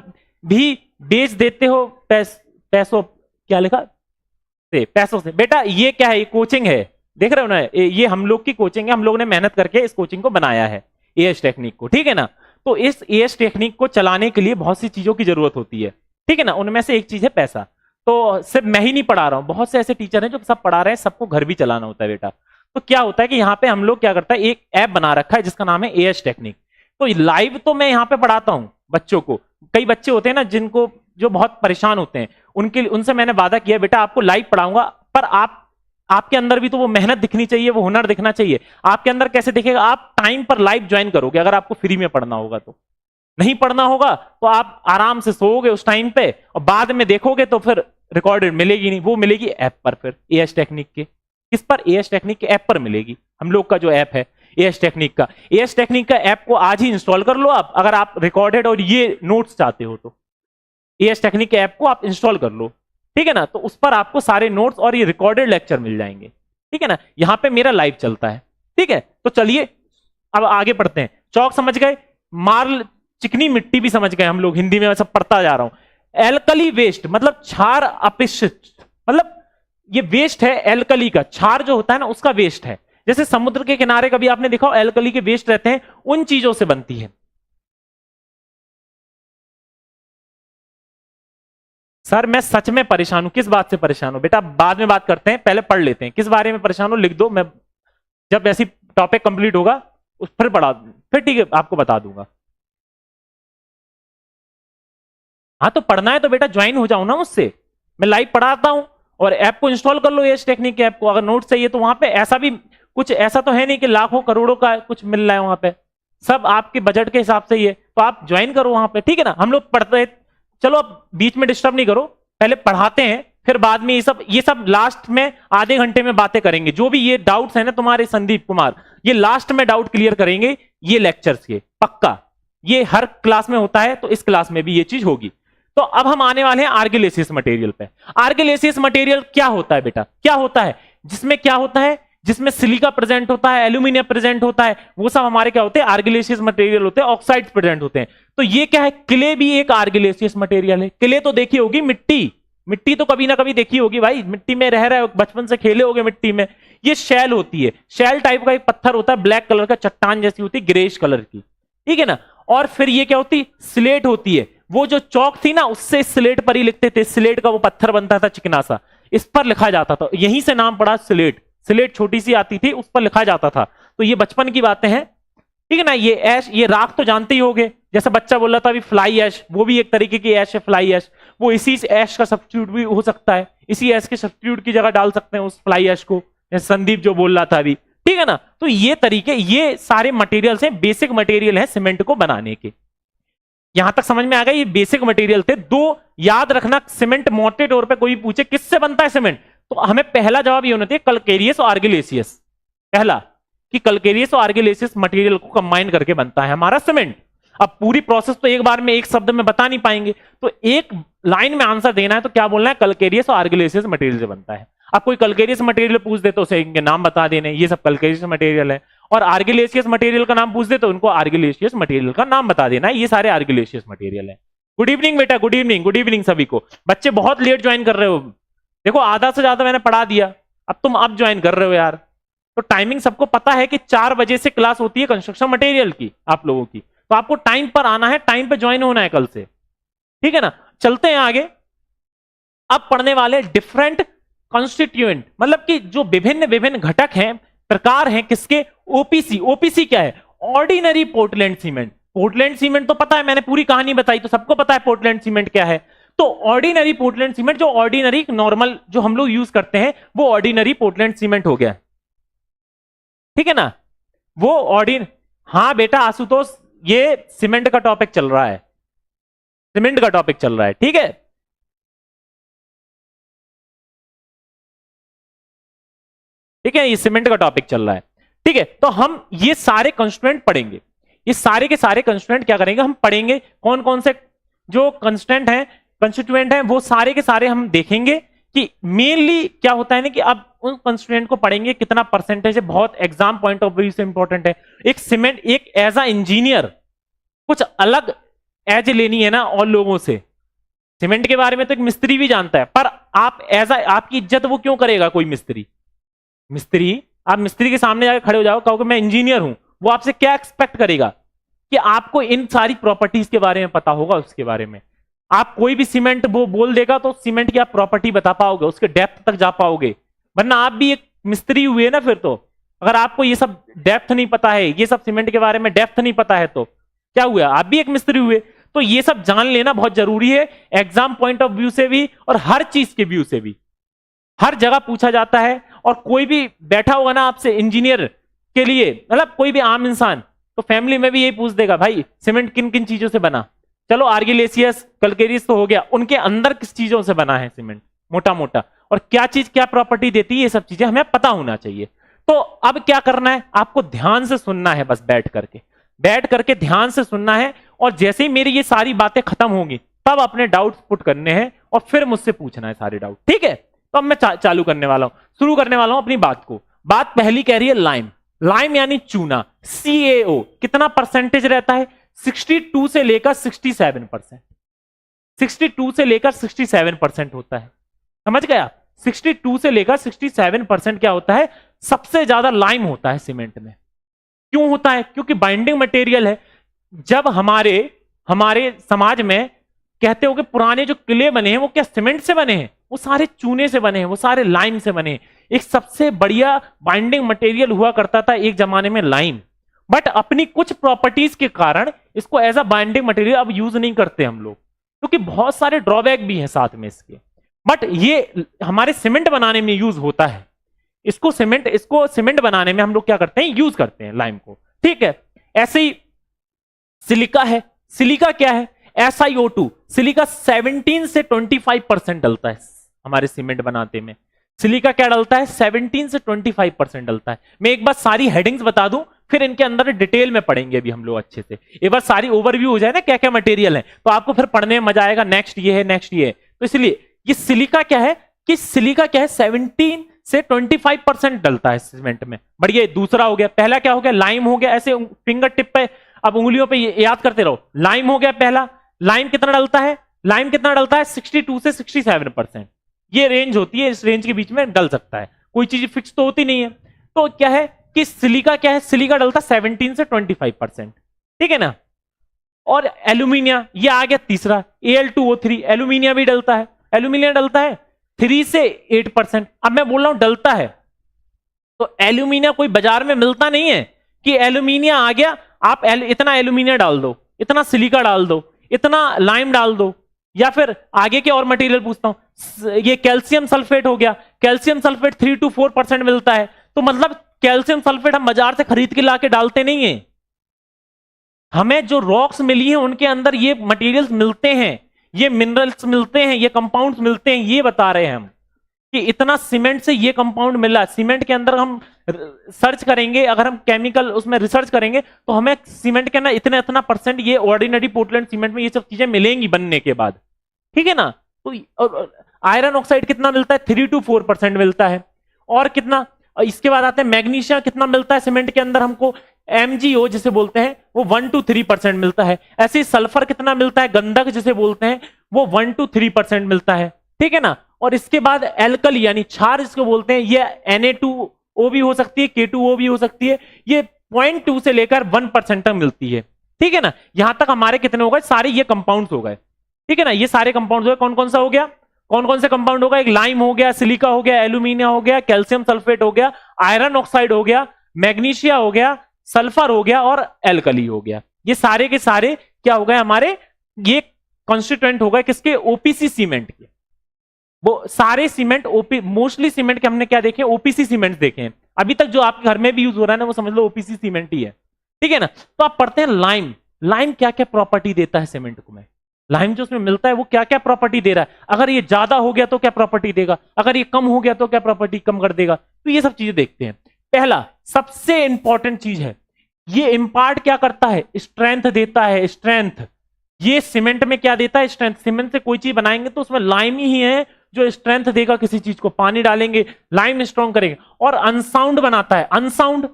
भी बेच देते हो पैसों, क्या लिखा से, पैसों से। बेटा ये क्या है, ये कोचिंग है, देख रहे हो ना, ये हम लोग की कोचिंग है, हम लोगों ने मेहनत करके इस कोचिंग को बनाया है, एएस टेक्निक को। ठीक है ना, तो इस एएस टेक्निक को चलाने के लिए बहुत सी चीजों की जरूरत होती है। ठीक है ना, उनमें से एक चीज है पैसा। तो सिर्फ मैं ही नहीं पढ़ा रहा हूं, बहुत से ऐसे टीचर हैं जो सब पढ़ा रहे हैं, सबको घर भी चलाना होता है बेटा। तो क्या होता है कि यहाँ पे हम लोग क्या करता है, एक ऐप बना रखा है जिसका नाम है एएस टेक्निक। तो लाइव तो मैं यहाँ पे पढ़ाता हूँ बच्चों को। कई बच्चे होते हैं ना जिनको, जो बहुत परेशान होते हैं, उनसे मैंने वादा किया बेटा आपको लाइव पढ़ाऊंगा, पर आपके अंदर भी तो वो मेहनत दिखनी चाहिए, वो हुनर दिखना चाहिए। आपके अंदर कैसे दिखेगा, आप टाइम पर लाइव ज्वाइन करोगे, अगर आपको फ्री में पढ़ना होगा तो। नहीं पढ़ना होगा तो आप आराम से सोओगे उस टाइम पे, और बाद में देखोगे तो फिर रिकॉर्डेड मिलेगी नहीं, वो मिलेगी ऐप पर, फिर एएस टेक्निक के। किस पर, एएस टेक्निक के ऐप पर मिलेगी। हम लोग का जो ऐप है एएस टेक्निक का, एएस टेक्निक का ऐप को आज ही इंस्टॉल कर लो आप, अगर आप रिकॉर्डेड और ये नोट्स चाहते हो तो एएस टेक्निक के ऐप को आप इंस्टॉल कर लो। ठीक है ना, तो उस पर आपको सारे नोट्स और ये रिकॉर्डेड लेक्चर मिल जाएंगे। ठीक है ना, यहां पे मेरा लाइव चलता है। ठीक है, तो चलिए अब आगे पढ़ते हैं। चौक समझ गए, मार्ल चिकनी मिट्टी भी समझ गए हम लोग, हिंदी में सब पढ़ता जा रहा हूं। एल्कली वेस्ट मतलब क्षार अपशिष्ट, मतलब ये वेस्ट है एल्कली का, क्षार जो होता है ना उसका वेस्ट है। जैसे समुद्र के किनारे कभी आपने देखा हो एल्कली के वेस्ट रहते हैं, उन चीजों से बनती है। सर मैं सच में परेशान हूं। किस बात से परेशान हूं बेटा, बाद में बात करते हैं, पहले पढ़ लेते हैं। किस बारे में परेशान हो लिख दो, मैं जब ऐसी टॉपिक कंप्लीट होगा उस पर पढ़ा, फिर ठीक है आपको बता दूंगा। हाँ तो पढ़ना है तो बेटा ज्वाइन हो जाओ ना मुझसे, मैं लाइव पढ़ाता हूं। और ऐप को इंस्टॉल कर लो, एएस टेक्निक के ऐप को। अगर नोट चाहिए तो वहां पे ऐसा भी कुछ, ऐसा तो है नहीं कि लाखों करोड़ों का कुछ मिल रहा है वहां पे, सब आपके बजट के हिसाब से ही है, तो आप ज्वाइन करो वहां पे। ठीक है ना, हम लोग पढ़ते हैं, चलो अब बीच में डिस्टर्ब नहीं करो, पहले पढ़ाते हैं फिर बाद में ये सब लास्ट में आधे घंटे में बातें करेंगे। जो भी ये डाउट्स है ना तुम्हारे संदीप कुमार, ये लास्ट में डाउट क्लियर करेंगे ये लेक्चर्स के, पक्का। ये हर क्लास में होता है, तो इस क्लास में भी ये चीज होगी। तो अब हम आने वाले हैं आर्गिलेसियस मटेरियल पे। आर्गिलेसियस मटेरियल क्या होता है बेटा, क्या होता है? जिसमें क्या होता है, जिसमें सिलिका प्रेजेंट होता है, एल्यूमिनियम प्रेजेंट होता है, वो सब हमारे क्या होते हैं, आर्गिलेसियस मटेरियल होते हैं, ऑक्साइड्स प्रेजेंट होते हैं। तो ये क्या है, क्ले भी एक आर्गिलेसियस मटेरियल है। क्ले तो देखी होगी, मिट्टी, मिट्टी तो कभी ना कभी देखी होगी भाई, मिट्टी में रह रहे हो, बचपन से खेले होगे मिट्टी में। ये शैल होती है, शैल टाइप का एक पत्थर होता है, ब्लैक कलर का, चट्टान जैसी होती है, ग्रेश कलर की, ठीक है ना। और फिर ये क्या होती, स्लेट होती है। वो जो चौक थी ना, उससे स्लेट पर ही लिखते थे, स्लेट का वो पत्थर बनता था चिकना सा, इस पर लिखा जाता था, यहीं से नाम पड़ा स्लेट। स्लेट छोटी सी आती थी, उस पर लिखा जाता था। तो ये बचपन की बातें हैं, ठीक है ना। ये ऐश, ये राख तो जानते ही होगे, जैसे बच्चा बोल रहा था अभी फ्लाई ऐश, वो भी एक तरीके की ऐश है, फ्लाई ऐश। वो इसी ऐश का सब्स्टिट्यूट भी हो सकता है, इसी ऐश के सब्स्टिट्यूट की जगह डाल सकते हैं उस फ्लाई ऐश को, जैसे संदीप जो बोल रहा था अभी, ठीक है ना। तो ये तरीके, ये सारे मटेरियल्स हैं, बेसिक मटेरियल है सीमेंट को बनाने के। यहां तक समझ में आ गया, ये बेसिक मटेरियल थे। दो याद रखना, सीमेंट मोटे तौर पे कोई पूछे किससे बनता है सीमेंट, तो हमें पहला जवाब ये होना चाहिए कलकेरियस और आर्गिलेसियस। पहला कि कलकेरियस और आर्गिलेसियस मटेरियल को कंबाइन करके बनता है हमारा सीमेंट। अब पूरी प्रोसेस तो एक बार में एक शब्द में बता नहीं पाएंगे, तो एक लाइन में आंसर देना है, तो क्या बोलना है, कलकेरियस और आर्गिलेसियस मटेरियल से बनता है। अब कोई कलकेरियस मटेरियल पूछ दे तो उसे इनके नाम बता देने, ये सब कलकेरियस मटेरियल है। और आर्गिलेसियस मटेरियल का नाम पूछ दे तो उनको आर्गिलेसियस मटेरियल का नाम बता देना है, ये सारे आर्गिलेसियस मटेरियल है। गुड इवनिंग बेटा, गुड इवनिंग, गुड इवनिंग सभी को। बच्चे बहुत लेट ज्वाइन कर रहे हो, देखो आधा से ज्यादा मैंने पढ़ा दिया, अब तुम अब ज्वाइन कर रहे हो यार। तो टाइमिंग सबको पता है कि 4 बजे से क्लास होती है कंस्ट्रक्शन मटेरियल की आप लोगों की, तो आपको टाइम पर आना है, टाइम पे ज्वाइन होना है कल से, ठीक है ना। चलते हैं आगे। अब पढ़ने वाले डिफरेंट कॉन्स्टिट्यूएंट, मतलब कि जो विभिन्न विभिन्न घटक हैं, प्रकार हैं किसके, ओपीसी। ओपीसी क्या है, ordinary Portland cement. Portland cement तो पता है, मैंने पूरी कहानी बताई, तो सबको पता है पोर्टलैंड सीमेंट क्या है। तो ऑर्डिनरी पोर्टलैंड सीमेंट, जो ऑर्डिनरी नॉर्मल जो हम लोग यूज करते हैं, वो ऑर्डिनरी पोर्टलैंड सीमेंट हो गया, ठीक है ना। वो हाँ बेटा आशुतोष, ये सीमेंट का टॉपिक चल रहा है, सीमेंट का टॉपिक चल रहा है, ठीक है। ठीक है, ये सीमेंट का टॉपिक चल रहा है, ठीक है। तो हम ये सारे कंस्ट्रेंट पढ़ेंगे, ये सारे के सारे कंस्ट्रेंट क्या करेंगे, हम पढ़ेंगे कौन कौन से जो कंस्ट्रेंट हैं, कंस्टिट्यूएंट हैं, वो सारे के सारे हम देखेंगे कि मेनली क्या होता है ना, कि अब उन कंस्ट्रेंट को पढ़ेंगे कितना परसेंटेज है, बहुत एग्जाम पॉइंट ऑफ व्यू से इंपॉर्टेंट है। एक सीमेंट, एक एज अ इंजीनियर कुछ अलग एज लेनी है ना और लोगों से। सीमेंट के बारे में तो एक मिस्त्री भी जानता है, पर आप एज आपकी इज्जत वो क्यों करेगा कोई मिस्त्री। मिस्त्री, आप मिस्त्री के सामने जाकर खड़े हो जाओ, कहोगे मैं इंजीनियर हूं, वो आपसे क्या एक्सपेक्ट करेगा कि आपको इन सारी प्रॉपर्टीज के बारे में पता होगा, उसके बारे में। आप कोई भी सीमेंट वो बोल देगा तो सीमेंट की आप प्रॉपर्टी बता पाओगे, उसके डेप्थ तक जा पाओगे, वरना आप भी एक मिस्त्री हुए ना फिर तो। अगर आपको ये सब डेप्थ नहीं पता है, ये सब सीमेंट के बारे में डेप्थ नहीं पता है, तो क्या हुआ, आप भी एक मिस्त्री हुए। तो ये सब जान लेना बहुत जरूरी है, एग्जाम पॉइंट ऑफ व्यू से भी और हर चीज के व्यू से भी, हर जगह पूछा जाता है। और कोई भी बैठा होगा ना आपसे इंजीनियर के लिए, मतलब कोई भी आम इंसान, तो फैमिली में भी यही पूछ देगा, भाई सीमेंट किन किन चीजों से बना। चलो आर्गिलेसियस कलकेरियस तो हो गया, उनके अंदर किस चीजों से बना है सीमेंट, मोटा मोटा, और क्या चीज क्या प्रॉपर्टी देती है, ये सब चीजें हमें पता होना चाहिए। तो अब क्या करना है, आपको ध्यान से सुनना है, बस बैठ करके ध्यान से सुनना है। और जैसे ही मेरी ये सारी बातें खत्म होंगी, तब अपने डाउट्स पुट करने हैं और फिर मुझसे पूछना है सारे डाउट, ठीक है। तो अब मैं चालू करने वाला हूं, शुरू करने वाला हूं अपनी बात को। बात पहली कह रही है लाइम। लाइम यानी चूना, CaO कितना परसेंटेज रहता है, 62 से लेकर 67%, 62 से लेकर 67% होता है, समझ गया। 62 से लेकर 67% क्या होता है, सबसे ज्यादा लाइम होता है सीमेंट में। क्यों होता है, क्योंकि बाइंडिंग मटेरियल है। जब हमारे समाज में कहते हो कि पुराने जो किले बने हैं वो क्या सीमेंट से बने हैं, वो सारे चूने से बने हैं, वो सारे लाइम से बने हैं। एक सबसे बढ़िया बाइंडिंग मटेरियल हुआ करता था एक जमाने में लाइम, बट अपनी कुछ प्रॉपर्टीज के कारण इसको एज अ बाइंडिंग मटेरियल अब यूज नहीं करते हम लोग, क्योंकि बहुत सारे ड्रॉबैक भी हैं साथ में इसके। बट ये हमारे सीमेंट बनाने में यूज होता है, इसको सीमेंट बनाने में हम लोग क्या करते हैं, यूज करते हैं लाइम को, ठीक है। ऐसे ही सिलिका है, सिलिका क्या है, SiO2, सिलिका 17 से 25% डलता है हमारे सीमेंट बनाते में। सिलिका क्या डलता है? 17 से 25% डलता है। मैं एक बार सारी हेडिंग्स बता दूं, फिर इनके अंदर डिटेल में पढ़ेंगे अभी हम लोग अच्छे से। एक बार सारी ओवरव्यू हो जाए ना क्या क्या मटेरियल है, तो आपको फिर पढ़ने में मजा आएगा। नेक्स्ट ये है, नेक्स्ट ये है। तो इसलिए ये सिलिका क्या है कि सिलिका क्या है, 17 से 25% डलता है सीमेंट में। बढ़िया, दूसरा हो गया। पहला क्या हो गया? लाइम हो गया। ऐसे फिंगर टिप पे, अब उंगलियों पे याद करते रहो। लाइम हो गया पहला। लाइम कितना डलता है? लाइम कितना डलता है? 62 से 67%। ये रेंज होती है, इस रेंज के बीच में डल सकता है, कोई चीज फिक्स तो होती नहीं है। तो क्या है कि सिलिका क्या है? सिलिका डलता 17 से 25%, ठीक है ना। और एल्यूमिनिया, ये आ गया तीसरा, Al2O3। एल्यूमिनिया भी डलता है। एल्यूमिनिया डलता है 3 से 8%। अब मैं बोल रहा हूं डलता है, तो एल्यूमिनिया कोई बाजार में मिलता नहीं है कि एल्यूमिनिया आ गया, आप इतना एल्यूमिनिया डाल दो, इतना सिलिका डाल दो, इतना लाइम डाल दो। या फिर आगे के और मटेरियल पूछता हूं, ये कैल्शियम सल्फेट हो गया। कैल्शियम सल्फेट 3 to 4% मिलता है। तो मतलब कैल्शियम सल्फेट हम बाजार से खरीद के लाके डालते नहीं है, हमें जो रॉक्स मिली हैं उनके अंदर ये मटेरियल्स मिलते हैं, ये मिनरल्स मिलते हैं, ये कंपाउंड्स मिलते हैं। ये बता रहे हैं हम कि इतना सीमेंट से ये कंपाउंड मिला। सीमेंट के अंदर हम सर्च करेंगे, अगर हम केमिकल उसमें रिसर्च करेंगे, तो हमें सीमेंट के अंदर इतना इतना परसेंट ये ऑर्डिनरी पोर्टलैंड सीमेंट में ये सब चीजें मिलेंगी बनने के बाद, ठीक है ना। तो आयरन ऑक्साइड कितना मिलता है? 3 to 4% मिलता है। और कितना, इसके बाद आते हैं मैग्नीशियम, कितना मिलता है सीमेंट के अंदर हमको? MgO जिसे बोलते हैं, वो 1 to 3% मिलता है। ऐसे सल्फर कितना मिलता है? गंधक जिसे बोलते हैं, वो 1 to 3% मिलता है, ठीक है ना। और इसके बाद एल्कली यानी क्षार जिसको बोलते हैं, ये Na2O भी हो सकती है, K2O भी हो सकती है। ये 0.2 से लेकर 1% तक मिलती है, ठीक है ना। यहां तक हमारे कितने हो गए? सारे ये कंपाउंड्स हो गए, ठीक है ना। ये सारे कंपाउंड्स हो गए। कौन कौन सा हो गया? कौन कौन से कंपाउंड होगा? एक लाइम हो गया, सिलिका हो गया, एल्यूमिनिया हो गया, कैल्शियम सल्फेट हो गया, आयरन ऑक्साइड हो गया, मैग्नीशिया हो गया, सल्फर हो गया और एल्कली हो गया। ये सारे के सारे क्या हो गए हमारे? ये कॉन्स्टिट्यूएंट हो गए किसके? ओपीसी सीमेंट के। वो सारे सीमेंट मोस्टली सीमेंट के हमने क्या देखे? ओपीसी सीमेंट देखे हैं। अभी तक जो आपके घर में भी यूज हो रहा है ना, वो समझ लो ओपीसी सीमेंट ही है, ठीक है ना। तो आप पढ़ते हैं लाइम। लाइम क्या क्या प्रॉपर्टी देता है सीमेंट को? में लाइम जो उसमें मिलता है वो क्या क्या प्रॉपर्टी दे रहा है? अगर ये ज्यादा हो गया तो क्या प्रॉपर्टी देगा? अगर ये कम हो गया तो क्या प्रॉपर्टी कम कर देगा? तो ये सब चीजें देखते हैं। पहला सबसे इंपॉर्टेंट चीज है, ये इंपार्ट क्या करता है? स्ट्रेंथ देता है, स्ट्रेंथ। ये सीमेंट में क्या देता है? स्ट्रेंथ। सीमेंट से कोई चीज बनाएंगे तो उसमें लाइम ही है जो स्ट्रेंथ देगा किसी चीज को। पानी डालेंगे, लाइम स्ट्रॉन्ग करेगा। और अनसाउंड बनाता है। अनसाउंड,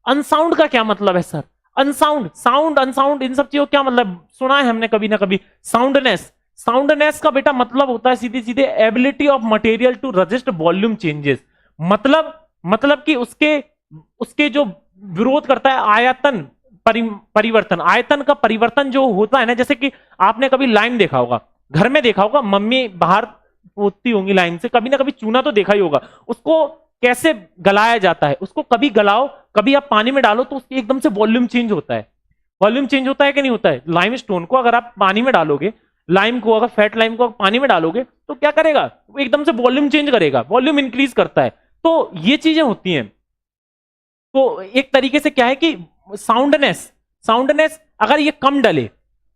अनसाउंड का क्या मतलब है सर? अनसाउंड, साउंड, अनसाउंड, इन सब चीजों क्या मतलब सुना है हमने कभी ना कभी? साउंडनेस। साउंडनेस का बेटा मतलब होता है सीधे सीधे ability of material to resist volume changes. मतलब कि उसके जो विरोध करता है आयतन परिवर्तन। आयतन का परिवर्तन जो होता है ना, जैसे कि आपने कभी लाइम देखा होगा, घर में देखा होगा, मम्मी बाहर पोतती होंगी लाइम से, कभी ना कभी चूना तो देखा ही होगा। उसको कैसे गलाया जाता है? उसको कभी गलाओ, कभी आप पानी में डालो तो उसकी एकदम से वॉल्यूम चेंज होता है। वॉल्यूम चेंज होता है कि नहीं होता है? लाइम स्टोन को अगर आप पानी में डालोगे, लाइम को अगर फैट लाइम को पानी में डालोगे तो क्या करेगा? वो एकदम से वॉल्यूम चेंज करेगा, वॉल्यूम इंक्रीज करता है। तो ये चीजें होती हैं। तो एक तरीके से क्या है कि साउंडनेस अगर ये कम डले,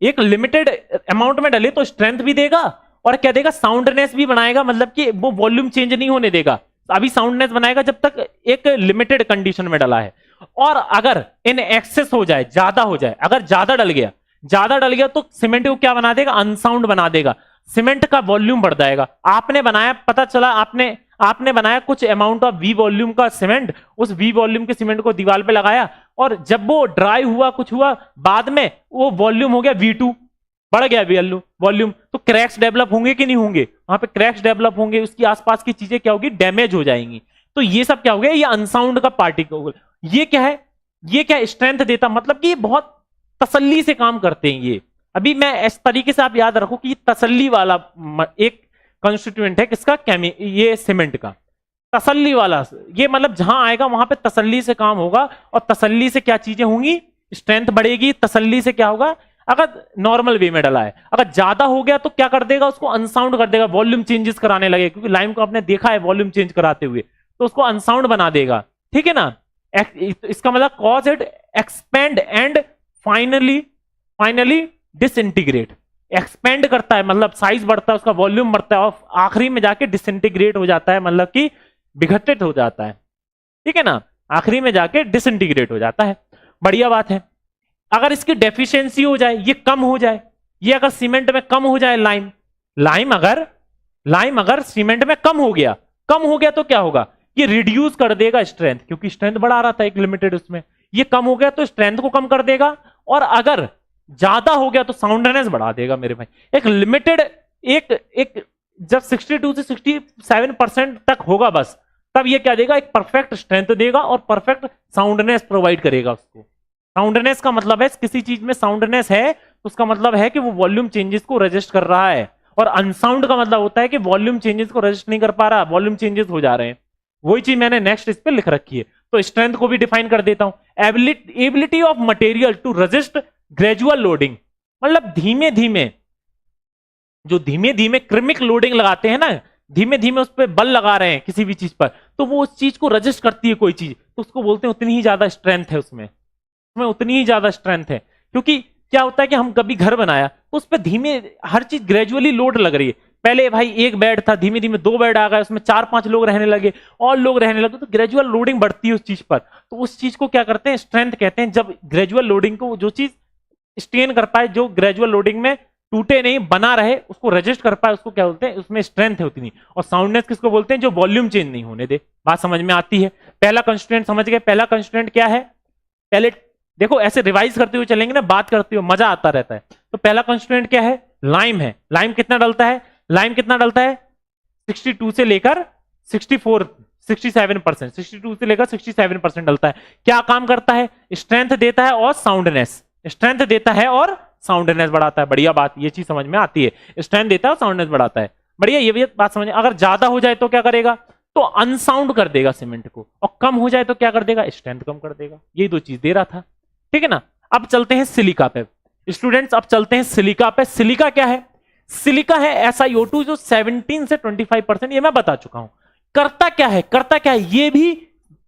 एक लिमिटेड अमाउंट में डले, तो स्ट्रेंथ भी देगा और क्या देगा? साउंडनेस भी बनाएगा। मतलब कि वो वॉल्यूम चेंज नहीं होने देगा। अभी साउंडनेस बनाएगा जब तक एक लिमिटेड कंडीशन में डला है। और अगर इन एक्सेस हो जाए, ज्यादा हो जाए, अगर ज्यादा डल गया तो सीमेंट को क्या बना देगा? अनसाउंड बना देगा। सीमेंट का वॉल्यूम बढ़ जाएगा। आपने बनाया, पता चला आपने बनाया कुछ अमाउंट ऑफ वी वॉल्यूम का सीमेंट, उस वी वॉल्यूम के सीमेंट को दीवार पे लगाया, और जब वो ड्राई हुआ, कुछ हुआ, बाद में वो वॉल्यूम हो गया V2, बढ़ गया वॉल्यूम, तो क्रैक्स डेवलप होंगे कि नहीं होंगे? वहां पे क्रैक्स डेवलप होंगे, उसकी आसपास की चीजें क्या होगी? डैमेज हो जाएंगी। तो ये सब क्या हो गया? ये अनसाउंड का पार्टिकल। ये क्या है? ये क्या स्ट्रेंथ देता? मतलब कि ये बहुत तसल्ली से काम करते हैं ये। अभी मैं इस तरीके से आप याद रखो कि ये तसल्ली वाला एक कॉन्स्टिट्यूएंट है किसका? ये सीमेंट का तसल्ली वाला। ये मतलब जहां आएगा वहां पे तसल्ली से काम होगा, और तसल्ली से क्या चीजें होंगी? स्ट्रेंथ बढ़ेगी। तसल्ली से क्या होगा? अगर नॉर्मल वे में डला है, अगर ज्यादा हो गया तो क्या कर देगा? उसको अनसाउंड कर देगा, वॉल्यूम चेंजेस कराने लगे, क्योंकि लाइम को आपने देखा है वॉल्यूम चेंज कराते हुए, तो उसको अनसाउंड बना देगा, ठीक है ना। इसका मतलब cause it expand and finally disintegrate. Expand करता है, मतलब साइज बढ़ता है, उसका वॉल्यूम बढ़ता है और आखिरी में जाके डिसइंटीग्रेट हो जाता है, मतलब कि विघटित हो जाता है, ठीक है ना, आखिरी में जाके डिसइंटीग्रेट हो जाता है। बढ़िया बात है। अगर इसकी डेफिशिएंसी हो जाए, ये कम हो जाए, ये अगर सीमेंट में कम हो जाए, लाइम अगर सीमेंट में कम हो गया तो क्या होगा, ये रिड्यूस कर देगा स्ट्रेंथ, क्योंकि स्ट्रेंथ बढ़ा रहा था एक लिमिटेड उसमें, ये कम हो गया तो स्ट्रेंथ को कम कर देगा, और अगर ज्यादा हो गया तो साउंडनेस बढ़ा देगा मेरे भाई। एक लिमिटेड एक एक जब 62 से 67% तक होगा बस, तब ये क्या देगा, एक परफेक्ट स्ट्रेंथ देगा और परफेक्ट साउंडनेस प्रोवाइड करेगा उसको। साउंडनेस का मतलब है, किसी चीज में साउंडनेस है तो उसका मतलब है कि वो वॉल्यूम चेंजेस को रजिस्ट कर रहा है, और अनसाउंड का मतलब होता है कि वॉल्यूम चेंजेस को रजिस्ट नहीं कर पा रहा, वॉल्यूम चेंजेस हो जा रहे हैं। वही चीज मैंने नेक्स्ट इस पे लिख रखी है। तो स्ट्रेंथ को भी डिफाइन कर देता हूं, ability of material to resist gradual loading, मतलब धीमे धीमे क्रमिक लोडिंग लगाते हैं ना, धीमे धीमे उस पर बल लगा रहे हैं किसी भी चीज पर, तो वो उस चीज को रजिस्ट करती है कोई चीज, तो उसको बोलते हैं उतनी ही ज्यादा स्ट्रेंथ है उसमें उतनी ही ज्यादा स्ट्रेंथ है। क्योंकि क्या होता है कि हम कभी घर बनाया तो उस पर धीमे हर चीज ग्रेजुअली लोड लग रही है, पहले भाई एक बेड था, धीमे धीमे 2 बेड आ गए, उसमें 4-5 लोग रहने लगे और लोग रहने लगे, तो ग्रेजुअल लोडिंग बढ़ती है उस चीज पर, तो उस चीज को क्या करते हैं, स्ट्रेंथ कहते हैं। जब ग्रेजुअल लोडिंग को जो चीज स्टेन कर पाए, जो ग्रेजुअल लोडिंग में टूटे नहीं, बना रहे, उसको रजिस्ट कर पाए, उसको क्या बोलते हैं, उसमें स्ट्रेंथ है उतनी। और साउंडनेस किसको बोलते हैं, जो वॉल्यूम चेंज नहीं होने दे। बात समझ में आती है। पहला कंस्ट्रेंट समझ गए, पहला कंस्ट्रेंट क्या है, पहले देखो ऐसे रिवाइज करते हुए चलेंगे ना, बात करते हुए मजा आता रहता है। तो पहला कंस्ट्रेंट क्या है, लाइम है। लाइम कितना डलता है, 62 से लेकर 67%, 62 से लेकर 67% डलता है। क्या काम करता है, स्ट्रेंथ देता है और साउंडनेस, स्ट्रेंथ देता है और साउंडनेस बढ़ाता है। बढ़िया बात, ये चीज समझ में आती है, स्ट्रेंथ देता है और साउंडनेस बढ़ाता है। बढ़िया, ये भी बात समझ। अगर ज्यादा हो जाए तो क्या करेगा, तो अनसाउंड कर देगा सीमेंट को, और कम हो जाए तो क्या कर देगा, स्ट्रेंथ कम कर देगा। ये 2 चीज दे रहा था, ठीक है ना। अब चलते हैं सिलिका पे स्टूडेंट्स, अब चलते हैं सिलिका पे। सिलिका क्या है, सिलिका है SiO2 जो 17 से 25%, ये मैं बता चुका हूं। करता क्या है, ये भी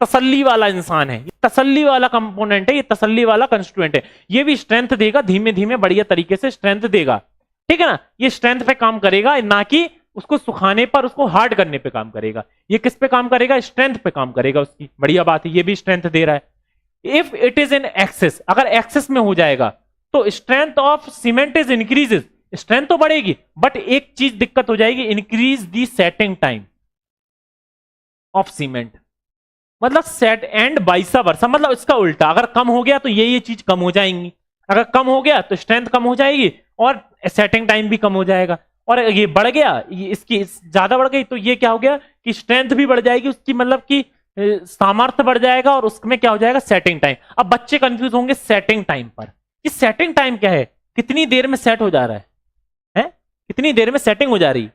तसल्ली वाला इंसान है, ये तसल्ली वाला कंपोनेंट है, ये तसल्ली वाला कंस्टिट्यूएंट है। ये भी स्ट्रेंथ देगा, धीमे धीमे बढ़िया तरीके से स्ट्रेंथ देगा, ठीक है ना। ये स्ट्रेंथ पे काम करेगा, ना कि उसको सुखाने पर, उसको हार्ड करने पे काम करेगा। ये किस पे काम करेगा, स्ट्रेंथ पे काम करेगा उसकी। बढ़िया बात है, ये भी स्ट्रेंथ दे रहा है। If it is in excess, अगर एक्सेस में हो जाएगा तो strength of cement is increases, strength तो बढ़ेगी, बट एक चीज दिक्कत हो जाएगी, increase the setting time of cement, मतलब सेट एंड वाइसा वर्सा, मतलब इसका उल्टा। अगर कम हो गया तो ये चीज कम हो जाएंगी, अगर कम हो गया तो स्ट्रेंथ कम हो जाएगी और सेटिंग टाइम भी कम हो जाएगा। और ये बढ़ गया, ये इसकी ज्यादा बढ़ गई तो ये क्या हो गया कि स्ट्रेंथ भी बढ़ जाएगी उसकी, मतलब कि सामर्थ्य बढ़ जाएगा, और उसमें क्या हो जाएगा, सेटिंग टाइम। अब बच्चे कंफ्यूज होंगे सेटिंग टाइम पर, कि सेटिंग टाइम क्या है, कितनी देर में सेट हो जा रहा है? कितनी देर में सेटिंग हो जा रही।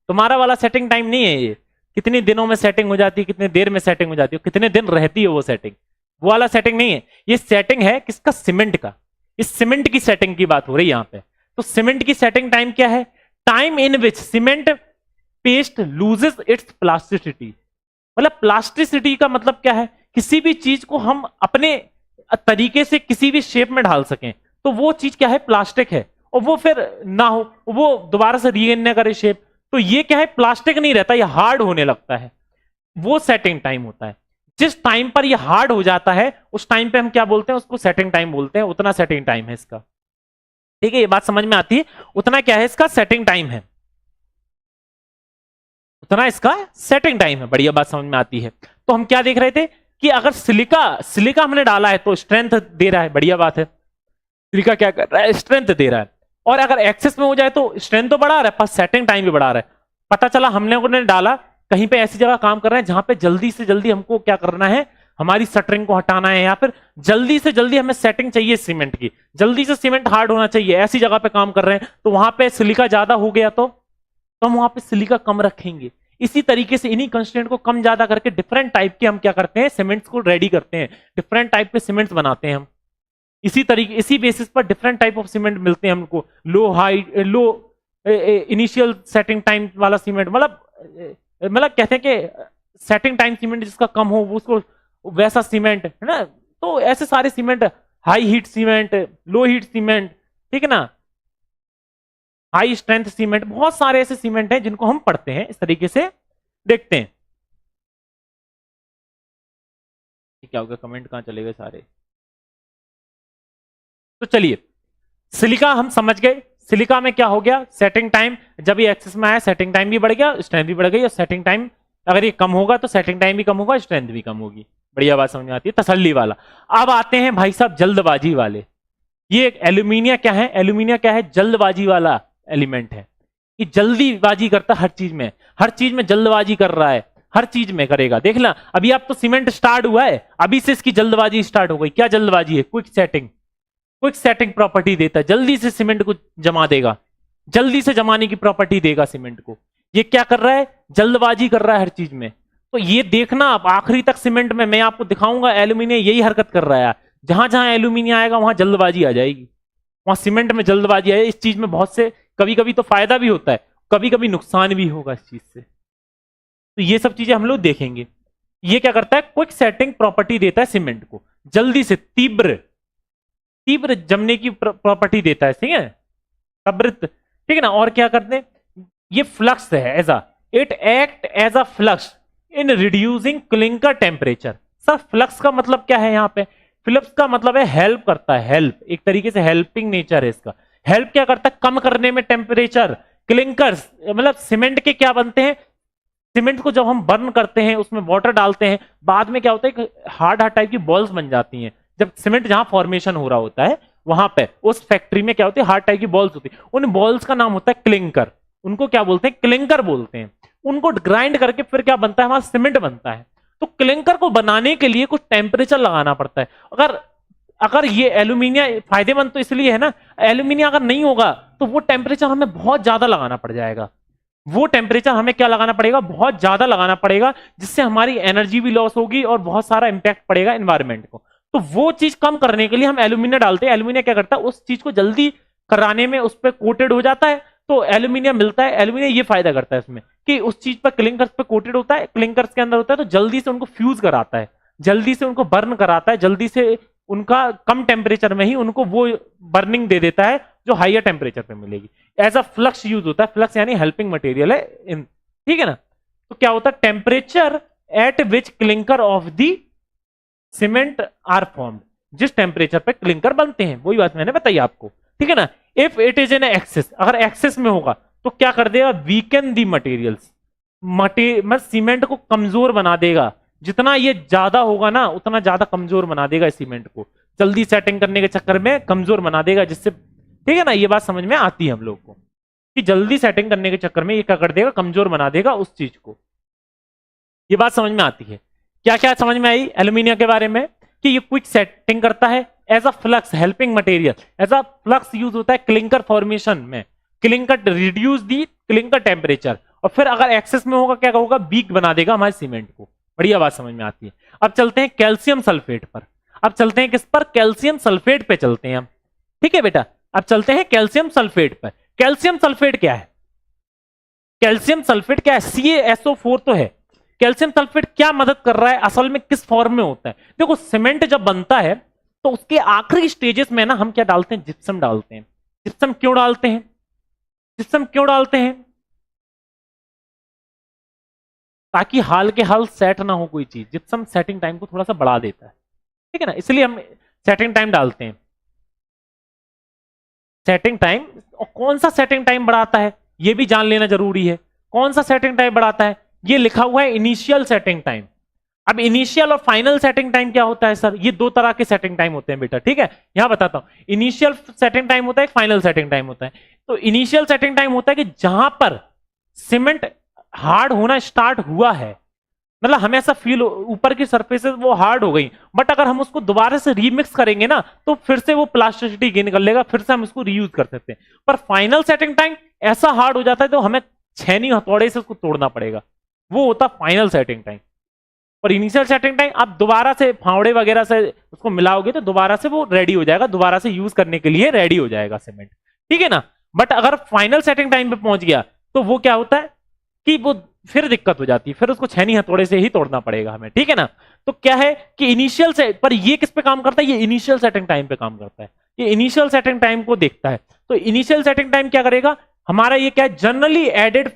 तुम्हारा वाला सेटिंग टाइम नहीं है ये, कितनी दिनों में सेटिंग हो जाती है, कितने देर में सेटिंग हो जाती है, कितने दिन रहती है वो सेटिंग, वो वाला सेटिंग नहीं है। ये सेटिंग है किसका, सीमेंट का। इस सीमेंट की सेटिंग की बात हो रही है यहाँ पे। तो सीमेंट की सेटिंग टाइम क्या है, time in which cement paste loses it's plasticity. मतलब प्लास्टिसिटी का मतलब क्या है, किसी भी चीज को हम अपने तरीके से किसी भी शेप में ढाल सकें, तो वो चीज क्या है, प्लास्टिक है, और वो फिर ना हो, वो दोबारा से रीगेन न करे शेप, तो ये क्या है, प्लास्टिक नहीं रहता, ये हार्ड होने लगता है। वो सेटिंग टाइम होता है। जिस टाइम पर ये हार्ड हो जाता है उस टाइम पे हम क्या बोलते हैं, उसको सेटिंग टाइम बोलते हैं। उतना सेटिंग टाइम है इसका, ठीक है, ये बात समझ में आती है। उतना क्या है इसका, सेटिंग टाइम है, उतना इसका सेटिंग टाइम है। बढ़िया बात समझ में आती है। तो हम क्या देख रहे थे कि अगर सिलिका हमने डाला है तो स्ट्रेंथ दे रहा है। बढ़िया बात है, सिलिका क्या कर रहा है, स्ट्रेंथ दे रहा है। और अगर एक्सेस में हो जाए तो स्ट्रेंथ तो बढ़ा रहा है, पर सेटिंग टाइम भी बढ़ा रहा है। पता चला हमने डाला कहीं पे ऐसी जगह काम कर रहे हैं जहां पे जल्दी से जल्दी हमको क्या करना है, हमारी शटरिंग को हटाना है, या फिर जल्दी से जल्दी हमें सेटिंग चाहिए सीमेंट की, जल्दी से सीमेंट हार्ड होना चाहिए, ऐसी जगह पे काम कर रहे हैं, तो वहां पे सिलिका ज्यादा हो गया तो हम वहां पे सिलिका कम रखेंगे। इसी तरीके से इन्हीं कंस्ट्रेंट को कम ज्यादा करके डिफरेंट टाइप के हम क्या करते हैं, सीमेंट्स को रेडी करते हैं, डिफरेंट टाइप के सीमेंट्स बनाते हैं हम। इसी तरीके, इसी बेसिस पर डिफरेंट टाइप ऑफ सीमेंट मिलते हैं हमको। लो हाइट, लो इनिशियल सेटिंग टाइम वाला सीमेंट, मतलब कहते हैं कि सेटिंग टाइम सीमेंट जिसका कम हो उसको वैसा सीमेंट, है ना। तो ऐसे सारे cement, high heat cement, low heat cement, ठीक है ना। हाई स्ट्रेंथ सीमेंट, बहुत सारे ऐसे सीमेंट हैं जिनको हम पढ़ते हैं, इस तरीके से देखते हैं। क्या होगा, कमेंट कहां चले गए सारे। तो चलिए, सिलिका हम समझ गए। सिलिका में क्या हो गया, सेटिंग टाइम जब ये एक्सेस में आया सेटिंग टाइम भी बढ़ गया, स्ट्रेंथ भी बढ़ गई, और सेटिंग टाइम अगर ये कम होगा तो सेटिंग टाइम भी कम होगा, स्ट्रेंथ भी कम होगी। बढ़िया बात समझ में आती है, तसल्ली वाला। अब आते हैं भाई साहब जल्दबाजी वाले। ये एक एल्यूमिनिया क्या है, एल्यूमिनिया क्या है, जल्दबाजी वाला एलिमेंट है। ये जल्दीबाजी करता हर चीज में, हर चीज में जल्दबाजी कर रहा है, हर चीज में करेगा। देखना अभी आप तो सीमेंट स्टार्ट हुआ है, अभी से इसकी जल्दबाजी स्टार्ट हो गई। क्या जल्दबाजी है, quick setting, quick setting property देता है, जल्दी से सीमेंट को जमा देगा, जल्दी से जमाने की प्रॉपर्टी देगा सीमेंट को। ये क्या कर रहा है, जल्दबाजी कर रहा है हर चीज में। तो ये देखना आप आखिरी तक सीमेंट में, मैं आपको दिखाऊंगा एल्यूमिनियम यही हरकत कर रहा है। जहां जहां एल्यूमिनियम आएगा वहां जल्दबाजी आ जाएगी, वहां सीमेंट में जल्दबाजी आएगी। इस चीज में बहुत से कभी कभी तो फायदा भी होता है, कभी कभी नुकसान भी होगा इस चीज से। तो ये सब चीजें हम लोग देखेंगे। ये क्या करता है, क्विक सेटिंग प्रॉपर्टी देता है सीमेंट को, जल्दी से तीव्र तीव्र जमने की प्रॉपर्टी देता है, ठीक है, त्वरित, ठीक है ना। और क्या करते हैं, ये फ्लक्स है, it act as a flux in reducing clinker temperature. Sir flux का मतलब क्या है यहाँ पे, फ्लक्स का मतलब है हेल्प करता है, हेल्प, एक तरीके से हेल्पिंग नेचर है इसका। हेल्प क्या करता है, कम करने में टेम्परेचर। क्लिंकर्स मतलब सीमेंट के क्या बनते हैं, सीमेंट को जब हम बर्न करते हैं उसमें वाटर डालते हैं, बाद में क्या होता है, हार्ड हार्ड टाइप की बॉल्स बन जाती हैं। जब सीमेंट जहां फॉर्मेशन हो रहा होता है वहां पे उस फैक्ट्री में क्या होती है, हार्ड टाइप की बॉल्स होती है, उन बॉल्स का नाम होता है क्लिंकर। उनको क्या बोलते हैं, क्लिंकर बोलते हैं। उनको ग्राइंड करके फिर क्या बनता है, हमारा सीमेंट बनता है। तो क्लिंकर को बनाने के लिए कुछ टेम्परेचर लगाना पड़ता है। अगर अगर ये एल्यूमिनियम फायदेमंद तो इसलिए है ना, एल्यूमिनियम अगर नहीं होगा तो वो टेम्परेचर हमें बहुत ज्यादा लगाना पड़ जाएगा। वो टेम्परेचर हमें क्या लगाना पड़ेगा, बहुत ज्यादा लगाना पड़ेगा, जिससे हमारी एनर्जी भी लॉस होगी और बहुत सारा इंपैक्ट पड़ेगा एनवायरमेंट को। तो वो चीज कम करने के लिए हम एल्यूमिनियम डालते हैं। एल्यूमिनियम क्या करता है, उस चीज को जल्दी कराने में उस पर कोटेड हो जाता है, तो एल्यूमिनियम मिलता है। एल्यूमिनियम ये फायदा करता है इसमें कि उस चीज पर क्लिंकर्स पे कोटेड होता है, क्लिंकर्स के अंदर होता है, तो जल्दी से उनको फ्यूज कराता है, जल्दी से उनको बर्न कराता है, जल्दी से उनका कम टेम्परेचर में ही उनको वो बर्निंग दे देता है जो हाइयर टेम्परेचर पे मिलेगी। एज अ फ्लक्स यूज होता है, फ्लक्स यानी हेल्पिंग मटेरियल है इन, ठीक है ना। तो क्या होता है, temperature at which clinker of the cement are formed, जिस टेम्परेचर पे क्लिंकर बनते हैं, वही बात मैंने बताई आपको, ठीक है ना। If it is in excess, अगर एक्सेस में होगा तो क्या कर देगा, वीकन दी मटेरियल्स, सीमेंट को कमजोर बना देगा। जितना ये ज्यादा होगा ना उतना ज्यादा कमजोर बना देगा सीमेंट को, जल्दी सेटिंग करने के चक्कर में कमजोर बना देगा, जिससे, ठीक है ना, ये बात समझ में आती है हम लोग को कि जल्दी सेटिंग करने के चक्कर में ये क्या कर देगा, कमजोर बना देगा उस चीज को। ये बात समझ में आती है। क्या क्या समझ में आई एल्यूमिनियम के बारे में, कि ये क्विक सेटिंग करता है as a flux helping material. As a flux use होता है क्लिंकर फॉर्मेशन में, clinker reduce the clinker temperature, और फिर अगर एक्सेस में होगा क्या होगा, वीक बना देगा हमारे सीमेंट को। बढ़िया बात समझ में आती है। अब चलते हैं कैल्शियम सल्फेट पर, अब चलते हैं किस पर, कैल्शियम सल्फेट पे चलते हैं हम, ठीक है बेटा। अब चलते हैं कैल्शियम सल्फेट पर। कैल्शियम सल्फेट क्या है, कैल्शियम सल्फेट क्या है, CaSO4 तो है। कैल्शियम सल्फेट क्या मदद कर रहा है, असल में किस फॉर्म में होता है, देखो सीमेंट जब बनता है तो उसके आखिरी स्टेजेस में ना हम क्या डालते हैं, जिप्सम डालते हैं। जिप्सम क्यों डालते हैं, जिप्सम क्यों डालते हैं, ताकि हाल के हाल सेट ना हो कोई चीज। जिप्सम सेटिंग टाइम को थोड़ा सा बढ़ा देता है, ठीक है ना, इसलिए हम सेटिंग टाइम डालते हैं। सेटिंग टाइम, और कौन सा सेटिंग टाइम बढ़ाता है ये भी जान लेना जरूरी है। कौन सा सेटिंग टाइम बढ़ाता है, ये लिखा हुआ है इनिशियल सेटिंग टाइम। अब इनिशियल और फाइनल सेटिंग टाइम क्या होता है सर, ये दो तरह के सेटिंग टाइम होते हैं बेटा, ठीक है। यहां बताता हूं, इनिशियल सेटिंग टाइम होता है, फाइनल सेटिंग टाइम होता है। तो इनिशियल सेटिंग टाइम होता है कि जहां पर सीमेंट हार्ड होना स्टार्ट हुआ है, मतलब हमें ऐसा फील, ऊपर की सरफेसेस वो हार्ड हो गई, बट अगर हम उसको दोबारा से रीमिक्स करेंगे ना तो फिर से वो प्लास्टिसिटी गेन कर लेगा, फिर से हम उसको रीयूज कर सकते हैं। पर फाइनल सेटिंग टाइम ऐसा हार्ड हो जाता है तो हमें छेनी हथौड़े से उसको तोड़ना पड़ेगा, वो होता फाइनल सेटिंग टाइम। और इनिशियल सेटिंग टाइम आप दोबारा से फावड़े वगैरह से उसको मिलाओगे तो दोबारा से वो रेडी हो जाएगा, दोबारा से यूज करने के लिए रेडी हो जाएगा सीमेंट, ठीक है ना। बट अगर फाइनल सेटिंग टाइम पे पहुंच गया तो वो क्या होता है कि वो फिर दिक्कत हो जाती है, फिर उसको छेनी हथौड़े से ही तोड़ना पड़ेगा हमें, ठीक है ना। तो क्या है कि इनिशियल से, पर ये किस पे काम करता है, ये इनिशियल सेटिंग टाइम पे काम करता है, ये इनिशियल सेटिंग टाइम को देखता है। तो इनिशियल सेटिंग टाइम क्या करेगा, हमारा ये क्या है, generally added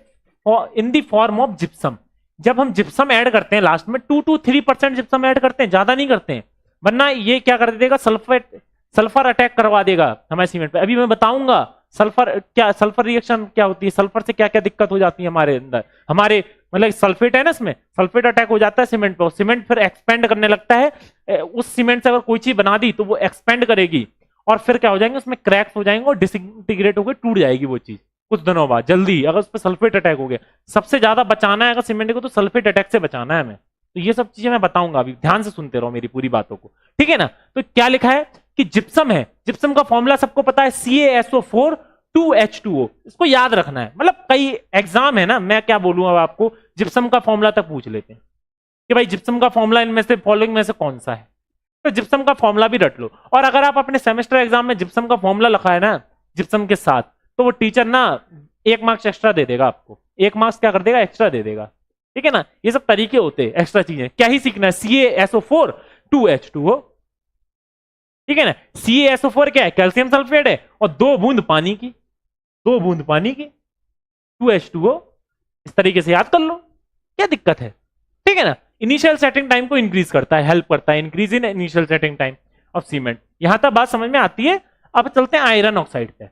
in the form of gypsum. जब हम जिप्सम ऐड करते हैं लास्ट में 2 to 3% जिप्सम ऐड करते हैं, ज्यादा नहीं करते हैं, वरना ये क्या कर देगा, सल्फर अटैक करवा देगा हमारे सीमेंट पे। अभी मैं बताऊंगा सल्फर रिएक्शन क्या होती है, सल्फर से क्या क्या दिक्कत हो जाती है हमारे अंदर, हमारे मतलब सल्फेट है ना, इसमें सल्फेट अटैक हो जाता है सीमेंट पे, सीमेंट फिर एक्सपेंड करने लगता है। उस सीमेंट से अगर कोई चीज बना दी तो वो एक्सपेंड करेगी और फिर क्या हो जाएंगे, उसमें क्रैक्स हो जाएंगे और डिसइंटीग्रेट होकर टूट जाएगी वो चीज कुछ दिनों बाद, जल्दी, अगर उस पर सल्फेट अटैक हो गया। सबसे ज्यादा बचाना है अगर सीमेंट को तो सल्फेट अटैक से बचाना है हमें। तो ये सब चीजें मैं बताऊंगा, अभी ध्यान से सुनते रहो मेरी पूरी बातों को, ठीक है ना। तो क्या लिखा है कि जिप्सम है, जिप्सम का फॉर्मूला सबको पता है, CaSO4 2H2O, इसको याद रखना है। मतलब कई एग्जाम है ना, मैं क्या बोलूं अब आपको, जिप्सम का फॉर्मूला तक पूछ लेते हैं कि भाई जिप्सम का फॉर्मूला इनमें से फॉलोइंग में से कौन सा है, तो जिप्सम का फॉर्मूला भी रट लो। और अगर आप अपने सेमेस्टर एग्जाम में जिप्सम का फॉर्मूला लिखा है ना जिप्सम के साथ, तो वो टीचर ना 1 मार्क्स एक्स्ट्रा दे देगा आपको, 1 मार्क्स क्या कर देगा, एक्स्ट्रा दे देगा, ठीक है ना। ये सब तरीके होते हैं, एक्स्ट्रा चीजें क्या ही सीखना है, CaSO4 2H2O, ठीक है ना। CaSO4 क्या है, कैल्शियम सल्फेट है, और 2 बूंद पानी की, 2 बूंद पानी की 2H2O, इस तरीके से याद कर लो, क्या दिक्कत है, ठीक है ना। इनिशियल सेटिंग टाइम को इंक्रीज करता है, हेल्प करता है, increase in initial setting time of cement. यहां तक बात समझ में आती है। अब चलते हैं आयरन ऑक्साइड पे।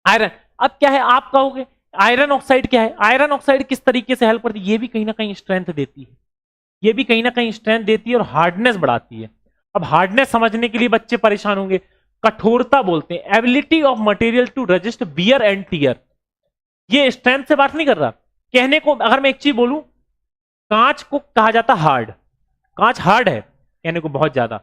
आयरन, अब क्या है आप कहोगे आयरन ऑक्साइड क्या है, आयरन ऑक्साइड किस तरीके से हेल्प करती है, ये भी कहीं ना कहीं स्ट्रेंथ देती है, ये भी कहीं ना कहीं स्ट्रेंथ देती है और हार्डनेस बढ़ाती है। अब हार्डनेस समझने के लिए बच्चे परेशान होंगे, कठोरता बोलते हैं, ability of material to resist wear and tear. ये स्ट्रेंथ से बात नहीं कर रहा, कहने को अगर मैं एक चीज बोलूं, कांच को कहा जाता हार्ड, कांच हार्ड है कहने को बहुत ज्यादा,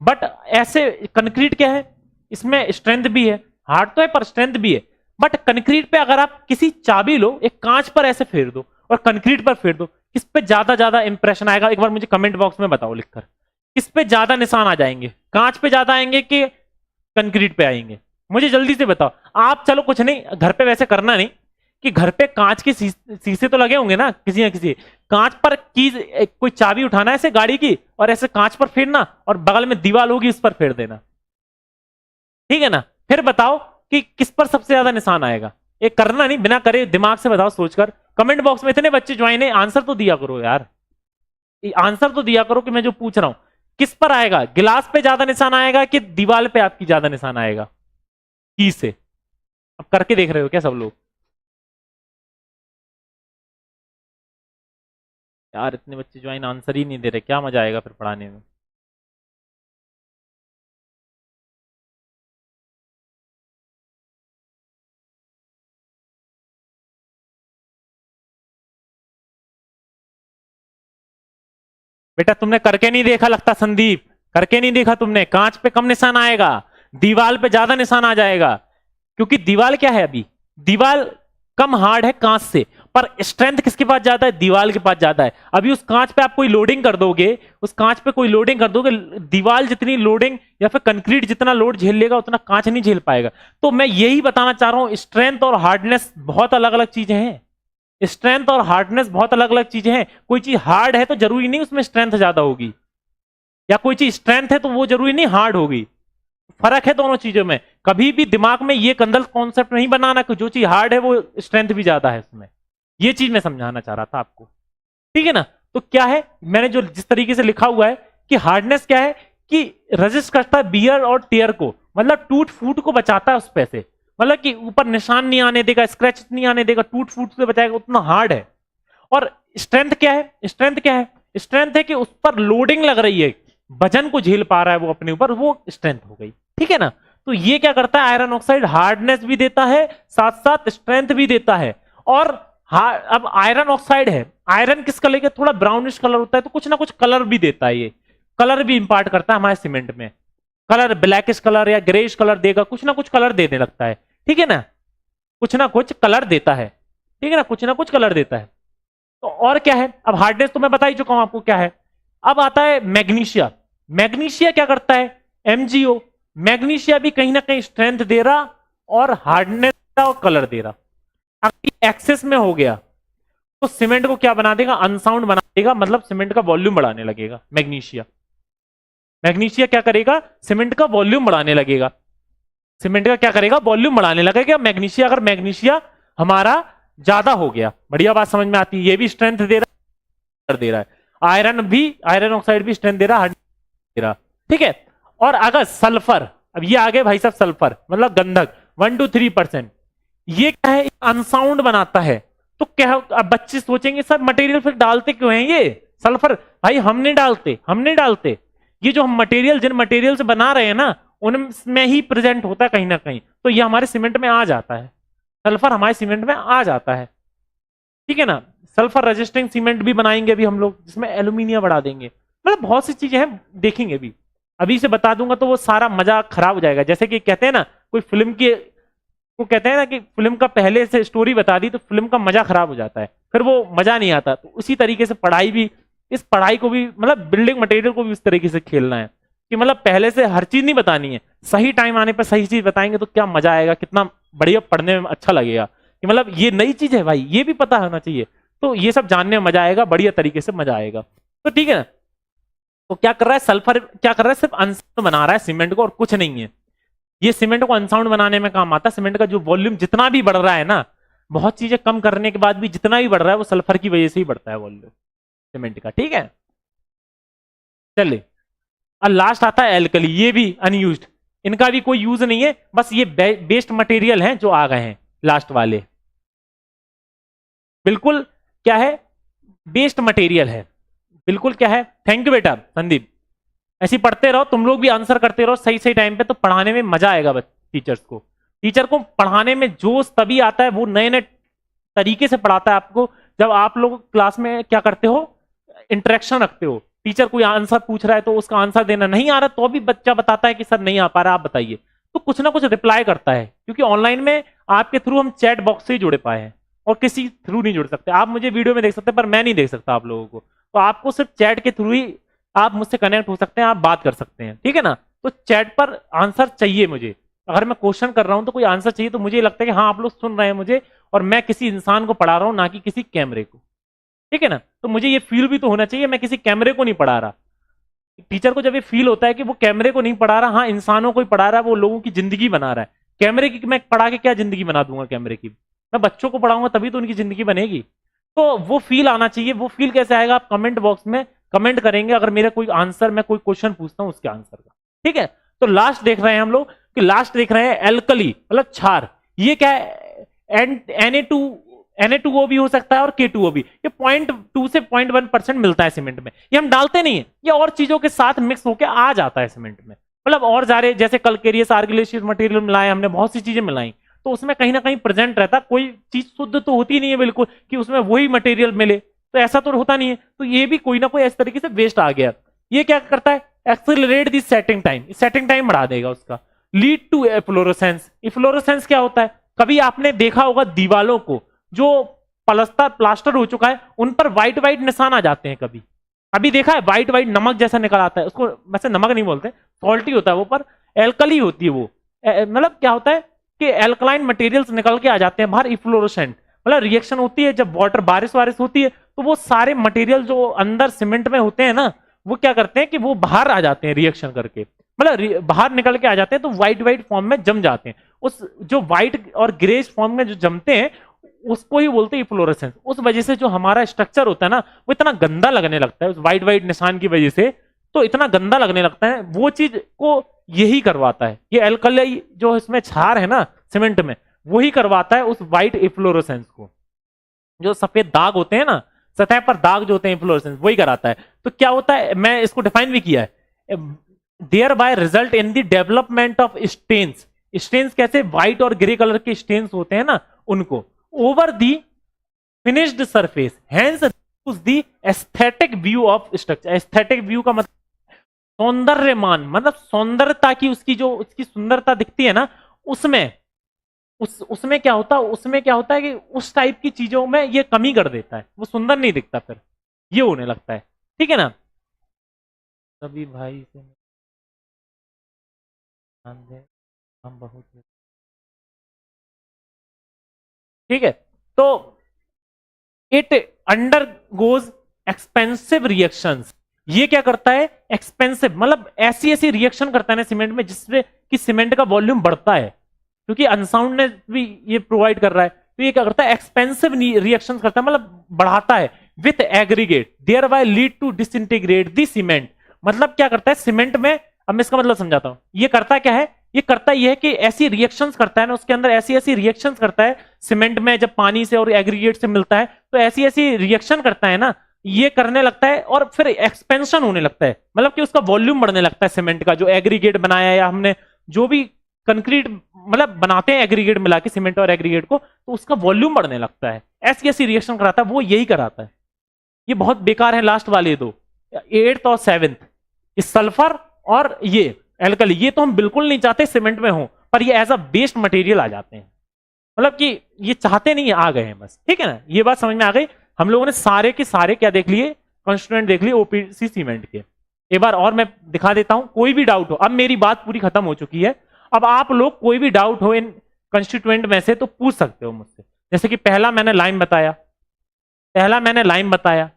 बट ऐसे कंक्रीट क्या है, इसमें स्ट्रेंथ भी है, हार्ड तो है पर स्ट्रेंथ भी है। बट कंक्रीट पे अगर आप किसी चाबी लो, एक कांच पर ऐसे फेर दो और कंक्रीट पर फेर दो, किस पे ज्यादा इंप्रेशन आएगा, एक बार मुझे कमेंट बॉक्स में बताओ लिखकर, किस पे ज्यादा निशान आ जाएंगे, कांच पे ज्यादा आएंगे कि कंक्रीट पे आएंगे, मुझे जल्दी से बताओ आप। चलो कुछ नहीं, घर पे वैसे करना नहीं कि घर पे कांच के शीशे तो लगे होंगे ना किसी ना किसी, कांच पर कीज कोई चाबी उठाना है ऐसे गाड़ी की और ऐसे कांच पर फेरना और बगल में दीवार होगी उस पर फेर देना, ठीक है ना। फिर बताओ कि किस पर सबसे ज्यादा निशान आएगा, एक करना नहीं, बिना करे दिमाग से बताओ सोचकर। कमेंट बॉक्स में इतने बच्चे ज्वाइन है, आंसर तो दिया करो यार, आंसर तो दिया करो कि मैं जो पूछ रहा हूं किस पर आएगा, गिलास पे ज्यादा निशान आएगा कि दीवार पे आपकी ज्यादा निशान आएगा की से। अब करके देख रहे हो क्या सब लोग यार, इतने बच्चे ज्वाइन आंसर ही नहीं दे रहे, क्या मजा आएगा फिर पढ़ाने में। बेटा तुमने करके नहीं देखा लगता संदीप, करके नहीं देखा तुमने, कांच पे कम निशान आएगा, दीवार पे ज्यादा निशान आ जाएगा, क्योंकि दीवार क्या है, अभी दीवार कम हार्ड है कांच से, पर स्ट्रेंथ किसके पास ज्यादा है, दीवार के पास ज्यादा है। अभी उस कांच पे आप कोई लोडिंग कर दोगे, उस कांच पे कोई लोडिंग कर दोगे, दीवार जितनी लोडिंग या फिर कंक्रीट जितना लोड झेल लेगा उतना कांच नहीं झेल पाएगा। तो मैं यही बताना चाह रहा हूं, स्ट्रेंथ और हार्डनेस बहुत अलग अलग चीजें हैं, स्ट्रेंथ और हार्डनेस बहुत अलग अलग चीजें हैं। कोई चीज हार्ड है तो जरूरी नहीं उसमें स्ट्रेंथ ज्यादा होगी, या कोई चीज स्ट्रेंथ है तो वो जरूरी नहीं हार्ड होगी, फर्क है दोनों चीजों में। कभी भी दिमाग में ये कंदल कॉन्सेप्ट नहीं बनाना कि जो चीज हार्ड है वो स्ट्रेंथ भी ज्यादा है उसमें, ये चीज मैं समझाना चाह रहा था आपको, ठीक है ना। तो क्या है, मैंने जो जिस तरीके से लिखा हुआ है कि हार्डनेस क्या है कि रेजिस्ट करता है बियर और टियर को, मतलब टूट फूट को बचाता है उस पे से, मतलब कि ऊपर निशान नहीं आने देगा, स्क्रैच नहीं आने देगा, टूट फूट से बचाएगा, उतना हार्ड है। और स्ट्रेंथ क्या है, स्ट्रेंथ क्या है, स्ट्रेंथ है कि उस पर लोडिंग लग रही है, वजन को झेल पा रहा है वो अपने ऊपर, वो स्ट्रेंथ हो गई, ठीक है ना। तो ये क्या करता है, आयरन ऑक्साइड हार्डनेस भी देता है, साथ साथ स्ट्रेंथ भी देता है। और अब आयरन ऑक्साइड है, आयरन किस कलर का, थोड़ा ब्राउनिश कलर होता है, तो कुछ ना कुछ कलर भी देता है, ये कलर भी इंपार्ट करता है हमारे सीमेंट में, कलर ब्लैकिश कलर या ग्रेइश कलर देगा, कुछ ना कुछ कलर देने लगता है, ठीक है ना, कुछ ना कुछ कलर देता है, ठीक है ना, कुछ ना कुछ कलर देता है। तो और क्या है, अब हार्डनेस तो मैं बता ही चुका हूं आपको क्या है। अब आता है मैग्नीशिया, मैग्नीशिया क्या करता है, MgO, मैग्नीशिया भी कहीं ना कहीं स्ट्रेंथ दे रहा और हार्डनेस और कलर दे रहा। अगर एक्सेस में हो गया तो सीमेंट को क्या बना देगा, अनसाउंड बना देगा, मतलब सीमेंट का वॉल्यूम बढ़ाने लगेगा मैग्नीशिया, मैग्नीशिया क्या करेगा, सीमेंट का वॉल्यूम बढ़ाने लगेगा। सीमेंट का क्या करेगा, वॉल्यूम बढ़ाने लगेगा। मैग्नीशिया, अगर मैग्नीशिया हमारा ज्यादा हो गया, बढ़िया बात समझ में आती है, ये भी स्ट्रेंथ दे रहा है। आयरन भी, आयरन ऑक्साइड भी स्ट्रेंथ दे रहा है, ठीक है। और अगर सल्फर, अब ये आगे भाई साहब सल्फर मतलब गंधक 1 to 3%, ये क्या है, अनसाउंड बनाता है। तो क्या, अब बच्चे सोचेंगे सर मटेरियल फिर डालते क्यों हैं ये सल्फर? भाई हम नहीं डालते, ये जो हम मटेरियल, जिन मटेरियल से बना रहे हैं ना, उनमें ही प्रेजेंट होता है कहीं ना कहीं, तो ये हमारे सीमेंट में आ जाता है, सल्फर हमारे सीमेंट में आ जाता है, ठीक है ना। सल्फर रेजिस्टिंग सीमेंट भी बनाएंगे अभी हम लोग, जिसमें एल्यूमिनियम बढ़ा देंगे, मतलब बहुत सी चीजें हैं, देखेंगे अभी से बता दूंगा तो वो सारा मजा खराब हो जाएगा। जैसे कि कहते हैं ना, कोई फिल्म की वो कहते हैं ना कि फिल्म का पहले से स्टोरी बता दी तो फिल्म का मजा खराब हो जाता है, फिर वो मजा नहीं आता। तो उसी तरीके से पढ़ाई भी, इस पढ़ाई को भी मतलब बिल्डिंग मटेरियल को भी इस तरीके से खेलना है कि मतलब पहले से हर चीज नहीं बतानी है, सही टाइम आने पर सही चीज बताएंगे तो क्या मजा आएगा, कितना बढ़िया पढ़ने में अच्छा लगेगा कि मतलब ये नई चीज है भाई, ये भी पता होना चाहिए। तो ये सब जानने में मजा आएगा, बढ़िया तरीके से मजा आएगा। तो ठीक है ना। तो क्या कर रहा है सल्फर, क्या कर रहा है, सिर्फ अनसाउंड बना रहा है सीमेंट को और कुछ नहीं है। ये सीमेंट को अनसाउंड बनाने में काम आता है। सीमेंट का जो वॉल्यूम जितना भी बढ़ रहा है ना, बहुत चीजें कम करने के बाद भी जितना भी बढ़ रहा है वो सल्फर की वजह से ही बढ़ता है वॉल्यूम सीमेंट का, ठीक है। चलिए अब लास्ट आता है एल्कली, ये भी अनयूज्ड, इनका भी कोई यूज नहीं है, बस ये बेस्ड मटेरियल हैं जो आ गए हैं लास्ट वाले, बिल्कुल क्या है, बेस्ड मटेरियल है, बिल्कुल क्या है। थैंक यू बेटा संदीप, ऐसे ही पढ़ते रहो, तुम लोग भी आंसर करते रहो सही सही टाइम पे, तो पढ़ाने में मजा आएगा टीचर को पढ़ाने में जोश तभी आता है, वो नए नए तरीके से पढ़ाता है आपको, जब आप लोग क्लास में क्या करते हो, इंटरेक्शन रखते हो। टीचर कोई आंसर पूछ रहा है तो उसका आंसर देना नहीं आ रहा तो भी बच्चा बताता है कि सर नहीं आ पा रहा, आप बताइए, तो कुछ ना कुछ रिप्लाई करता है, क्योंकि ऑनलाइन में आपके थ्रू हम चैट बॉक्स से ही जुड़े पाए हैं और किसी थ्रू नहीं जुड़ सकते। आप मुझे वीडियो में देख सकते हैं पर मैं नहीं देख सकता आप लोगों को, तो आपको सिर्फ चैट के थ्रू ही आप मुझसे कनेक्ट हो सकते हैं, आप बात कर सकते हैं, ठीक है ना। तो चैट पर आंसर चाहिए मुझे, अगर मैं क्वेश्चन कर रहा हूं तो कोई आंसर चाहिए, तो मुझे लगता है कि हाँ आप लोग सुन रहे हैं मुझे और मैं किसी इंसान को पढ़ा रहा हूं, ना कि किसी कैमरे को, ठीक है ना। तो मुझे ये फील भी तो होना चाहिए मैं किसी कैमरे को नहीं पढ़ा रहा। टीचर को जब ये फील होता है कि वो कैमरे को नहीं पढ़ा रहा, हाँ इंसानों को ही पढ़ा रहा है, वो लोगों की जिंदगी बना रहा है। कैमरे की मैं पढ़ा के क्या जिंदगी बना दूंगा कैमरे की, मैं बच्चों को पढ़ाऊंगा तभी तो उनकी जिंदगी बनेगी। तो वो फील आना चाहिए। वो फील कैसे आएगा, आप कमेंट बॉक्स में कमेंट करेंगे अगर मेरा कोई आंसर, मैं कोई क्वेश्चन पूछता हूँ उसके आंसर का, ठीक है। तो लास्ट देख रहे हैं हम लोग कि लास्ट देख रहे हैं एल्कली मतलब क्षार, ये क्या है, Na2O भी हो सकता है और K2O भी, ये 0.2 से 0.1% मिलता है सीमेंट में, ये हम डालते नहीं है, ये और चीजों के साथ मिक्स होकर आ जाता है सीमेंट में, मतलब और सारे जैसे कलकेरियस आर्गिलेशियस मटेरियल मिलाए हमने, बहुत सी चीजें मिलाई, तो उसमें कहीं ना कहीं प्रेजेंट रहता, कोई चीज शुद्ध तो होती नहीं है बिल्कुल कि उसमें वही मटेरियल मिले, तो ऐसा तो होता नहीं है। तो ये भी कोई ना कोई इस तरीके से वेस्ट आ गया। ये क्या करता है, एक्सेलरेट दी सेटिंग टाइम बढ़ा देगा उसका। लीड टू इफ्लोरोसेंस, इफ्लोरोसेंस क्या होता है, कभी आपने देखा होगा दीवालों को जो प्लास्टर हो चुका है उन पर व्हाइट व्हाइट निशान आ जाते हैं, कभी अभी देखा है व्हाइट व्हाइट नमक जैसा निकल आता है, उसको वैसे नमक नहीं बोलते, सॉल्टी होता है वो, पर एल्कली होती है वो, मतलब क्या होता है कि एल्कलाइन मटेरियल्स निकल के आ जाते हैं बाहर, इफ्लोरोसेंट मतलब रिएक्शन होती है जब वाटर बारिश वारिश होती है, तो वो सारे मटेरियल जो अंदर सीमेंट में होते हैं ना, वो क्या करते हैं कि वो बाहर आ जाते हैं रिएक्शन करके, मतलब बाहर निकल के आ जाते हैं, तो व्हाइट व्हाइट फॉर्म में जम जाते हैं। उस जो व्हाइट और ग्रेस फॉर्म में जो जमते हैं उसको ही बोलते हैं इफ्लोरेसेंस। उस वजह से जो हमारा स्ट्रक्चर होता है ना वो इतना गंदा लगने लगता है, उस व्हाइट व्हाइट निशान की वजह से, तो इतना गंदा लगने लगता है, वो चीज को यही करवाता है, ये एल्कली जो इसमें क्षार है ना सीमेंट में, वही करवाता है उस व्हाइट इफ्लोरेसेंस को, जो सफेद दाग होते हैं ना सतह पर दाग जो होते हैं इफ्लोरेसेंस, वही कराता है। तो क्या होता है, मैं इसको डिफाइन भी किया है, thereby result in the development of stains. Stains कैसे, व्हाइट और ग्रे कलर के स्टेन्स होते हैं ना उनको, over the finished surface, hence the aesthetic view of structure. Aesthetic view का मतलब सौंदर्यमान, मतलब सौंदर्यता की, उसकी जो उसकी सुंदरता दिखती है ना उसमें, उसमें क्या होता है, उसमें क्या होता है कि उस टाइप की चीजों में ये कमी कर देता है, वो सुंदर नहीं दिखता, फिर ये होने लगता है, ठीक है ना। सभी भाई से ध्यान दें, हम बहुत, ठीक है। तो it under goes expensive reactions, ये क्या करता है, एक्सपेंसिव, मतलब ऐसी ऐसी रिएक्शन करता है ना सीमेंट में जिससे कि सीमेंट का वॉल्यूम बढ़ता है, क्योंकि अनसाउंडनेस भी ये प्रोवाइड कर रहा है। तो ये क्या करता है, एक्सपेंसिव रिएक्शन करता है, मतलब बढ़ाता है with aggregate, thereby lead to disintegrate the cement. मतलब क्या करता है सीमेंट में, अब मैं इसका मतलब समझाता हूं, ये करता क्या है, ये करता ये है कि ऐसी रिएक्शंस करता है ना, उसके अंदर ऐसी ऐसी रिएक्शंस करता है सीमेंट में, जब पानी से और एग्रीगेट से मिलता है तो ऐसी ऐसी रिएक्शन करता है ना, ये करने लगता है और फिर एक्सपेंशन होने लगता है, मतलब कि उसका वॉल्यूम बढ़ने लगता है सीमेंट का, जो एग्रीगेट बनाया है या हमने जो भी कंक्रीट मतलब बनाते हैं एग्रीगेट मिला के सीमेंट और एग्रीगेट को, तो उसका वॉल्यूम बढ़ने लगता है, ऐसी ऐसी रिएक्शन कराता है, वो यही कराता है। ये बहुत बेकार है लास्ट वाले दो, 8th और 7th, ये सल्फर और ये एल्कली, ये तो हम बिल्कुल नहीं चाहते सीमेंट में हो, पर ये एज अ बेस्ड मटेरियल आ जाते हैं, मतलब कि ये चाहते नहीं आ गए हैं बस, ठीक है ना, ये बात समझ में आ गई। हम लोगों ने सारे के सारे क्या देख लिए, कॉन्स्टिट्यूएंट देख लिए ओपीसी सीमेंट के। एक बार और मैं दिखा देता हूं, कोई भी डाउट हो, अब मेरी बात पूरी खत्म हो चुकी है, अब आप लोग कोई भी डाउट हो इन कंस्टिट्यूएंट में से तो पूछ सकते हो मुझसे। जैसे कि पहला मैंने लाइन बताया,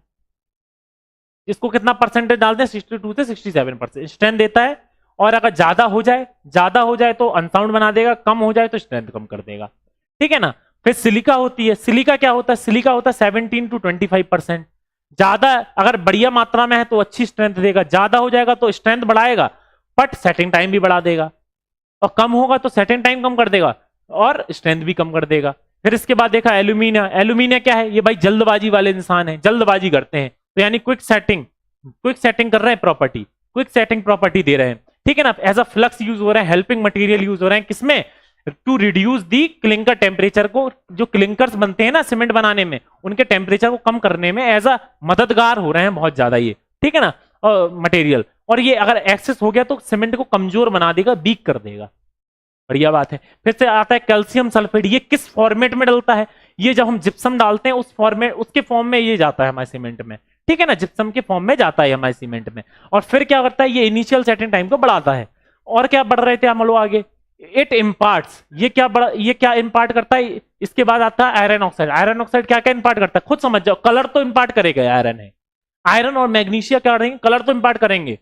इसको कितना परसेंटेज डालते हैं, 62 से 67% स्ट्रेंथ देता है, और अगर ज्यादा हो जाए तो अनसाउंड बना देगा, कम हो जाए तो स्ट्रेंथ कम कर देगा, ठीक है ना। फिर सिलिका होती है, सिलिका क्या होता है, सिलिका होता है 17 to 25%, ज्यादा अगर बढ़िया मात्रा में है तो अच्छी स्ट्रेंथ देगा, ज्यादा हो जाएगा तो स्ट्रेंथ बढ़ाएगा बट सेटिंग टाइम भी बढ़ा देगा, और कम होगा तो सेटिंग टाइम कम कर देगा और स्ट्रेंथ भी कम कर देगा। फिर इसके बाद देखा एल्यूमिनिया, एल्यूमिनिया क्या है, ये भाई जल्दबाजी वाले इंसान है, जल्दबाजी करते हैं, तो यानी क्विक सेटिंग कर रहे हैं प्रॉपर्टी, क्विक सेटिंग प्रॉपर्टी दे रहे हैं, ठीक है ना। एज अ फ्लक्स यूज हो रहा है, हेल्पिंग मटेरियल यूज हो रहे हैं, किसमें, to reduce the clinker temperature को, जो क्लिंकर्स बनते हैं ना सीमेंट बनाने में, उनके टेम्परेचर को कम करने में एज अ मददगार हो रहे हैं बहुत ज्यादा ये, ठीक है ना मटेरियल। और ये अगर एक्सेस हो गया तो सीमेंट को कमजोर बना देगा, वीक कर देगा, बढ़िया बात है। फिर से आता है कैल्शियम सल्फेट, ये किस फॉर्मेट में डलता है, ये जब हम जिप्सम डालते हैं उस फॉर्मेट, उसके फॉर्म में ये जाता है हमारे सीमेंट में, ठीक है ना, जिप्सम के फॉर्म में जाता है हमारे सीमेंट में। और फिर क्या करता है, ये इनिशियल सेटिंग टाइम को बढ़ाता है। और क्या बढ़ रहे थे हम लोग आगे, इट इम्पार्ट्स, ये क्या इम्पार्ट करता है, इसके बाद आता है आयरन ऑक्साइड। आयरन ऑक्साइड क्या क्या इम्पार्ट करता है, खुद समझ जाओ, कलर तो इम्पार्ट करेगा, आयरन है, आयरन और मैग्नीशिया क्या करेंगे, कलर तो इम्पार्ट करेंगे,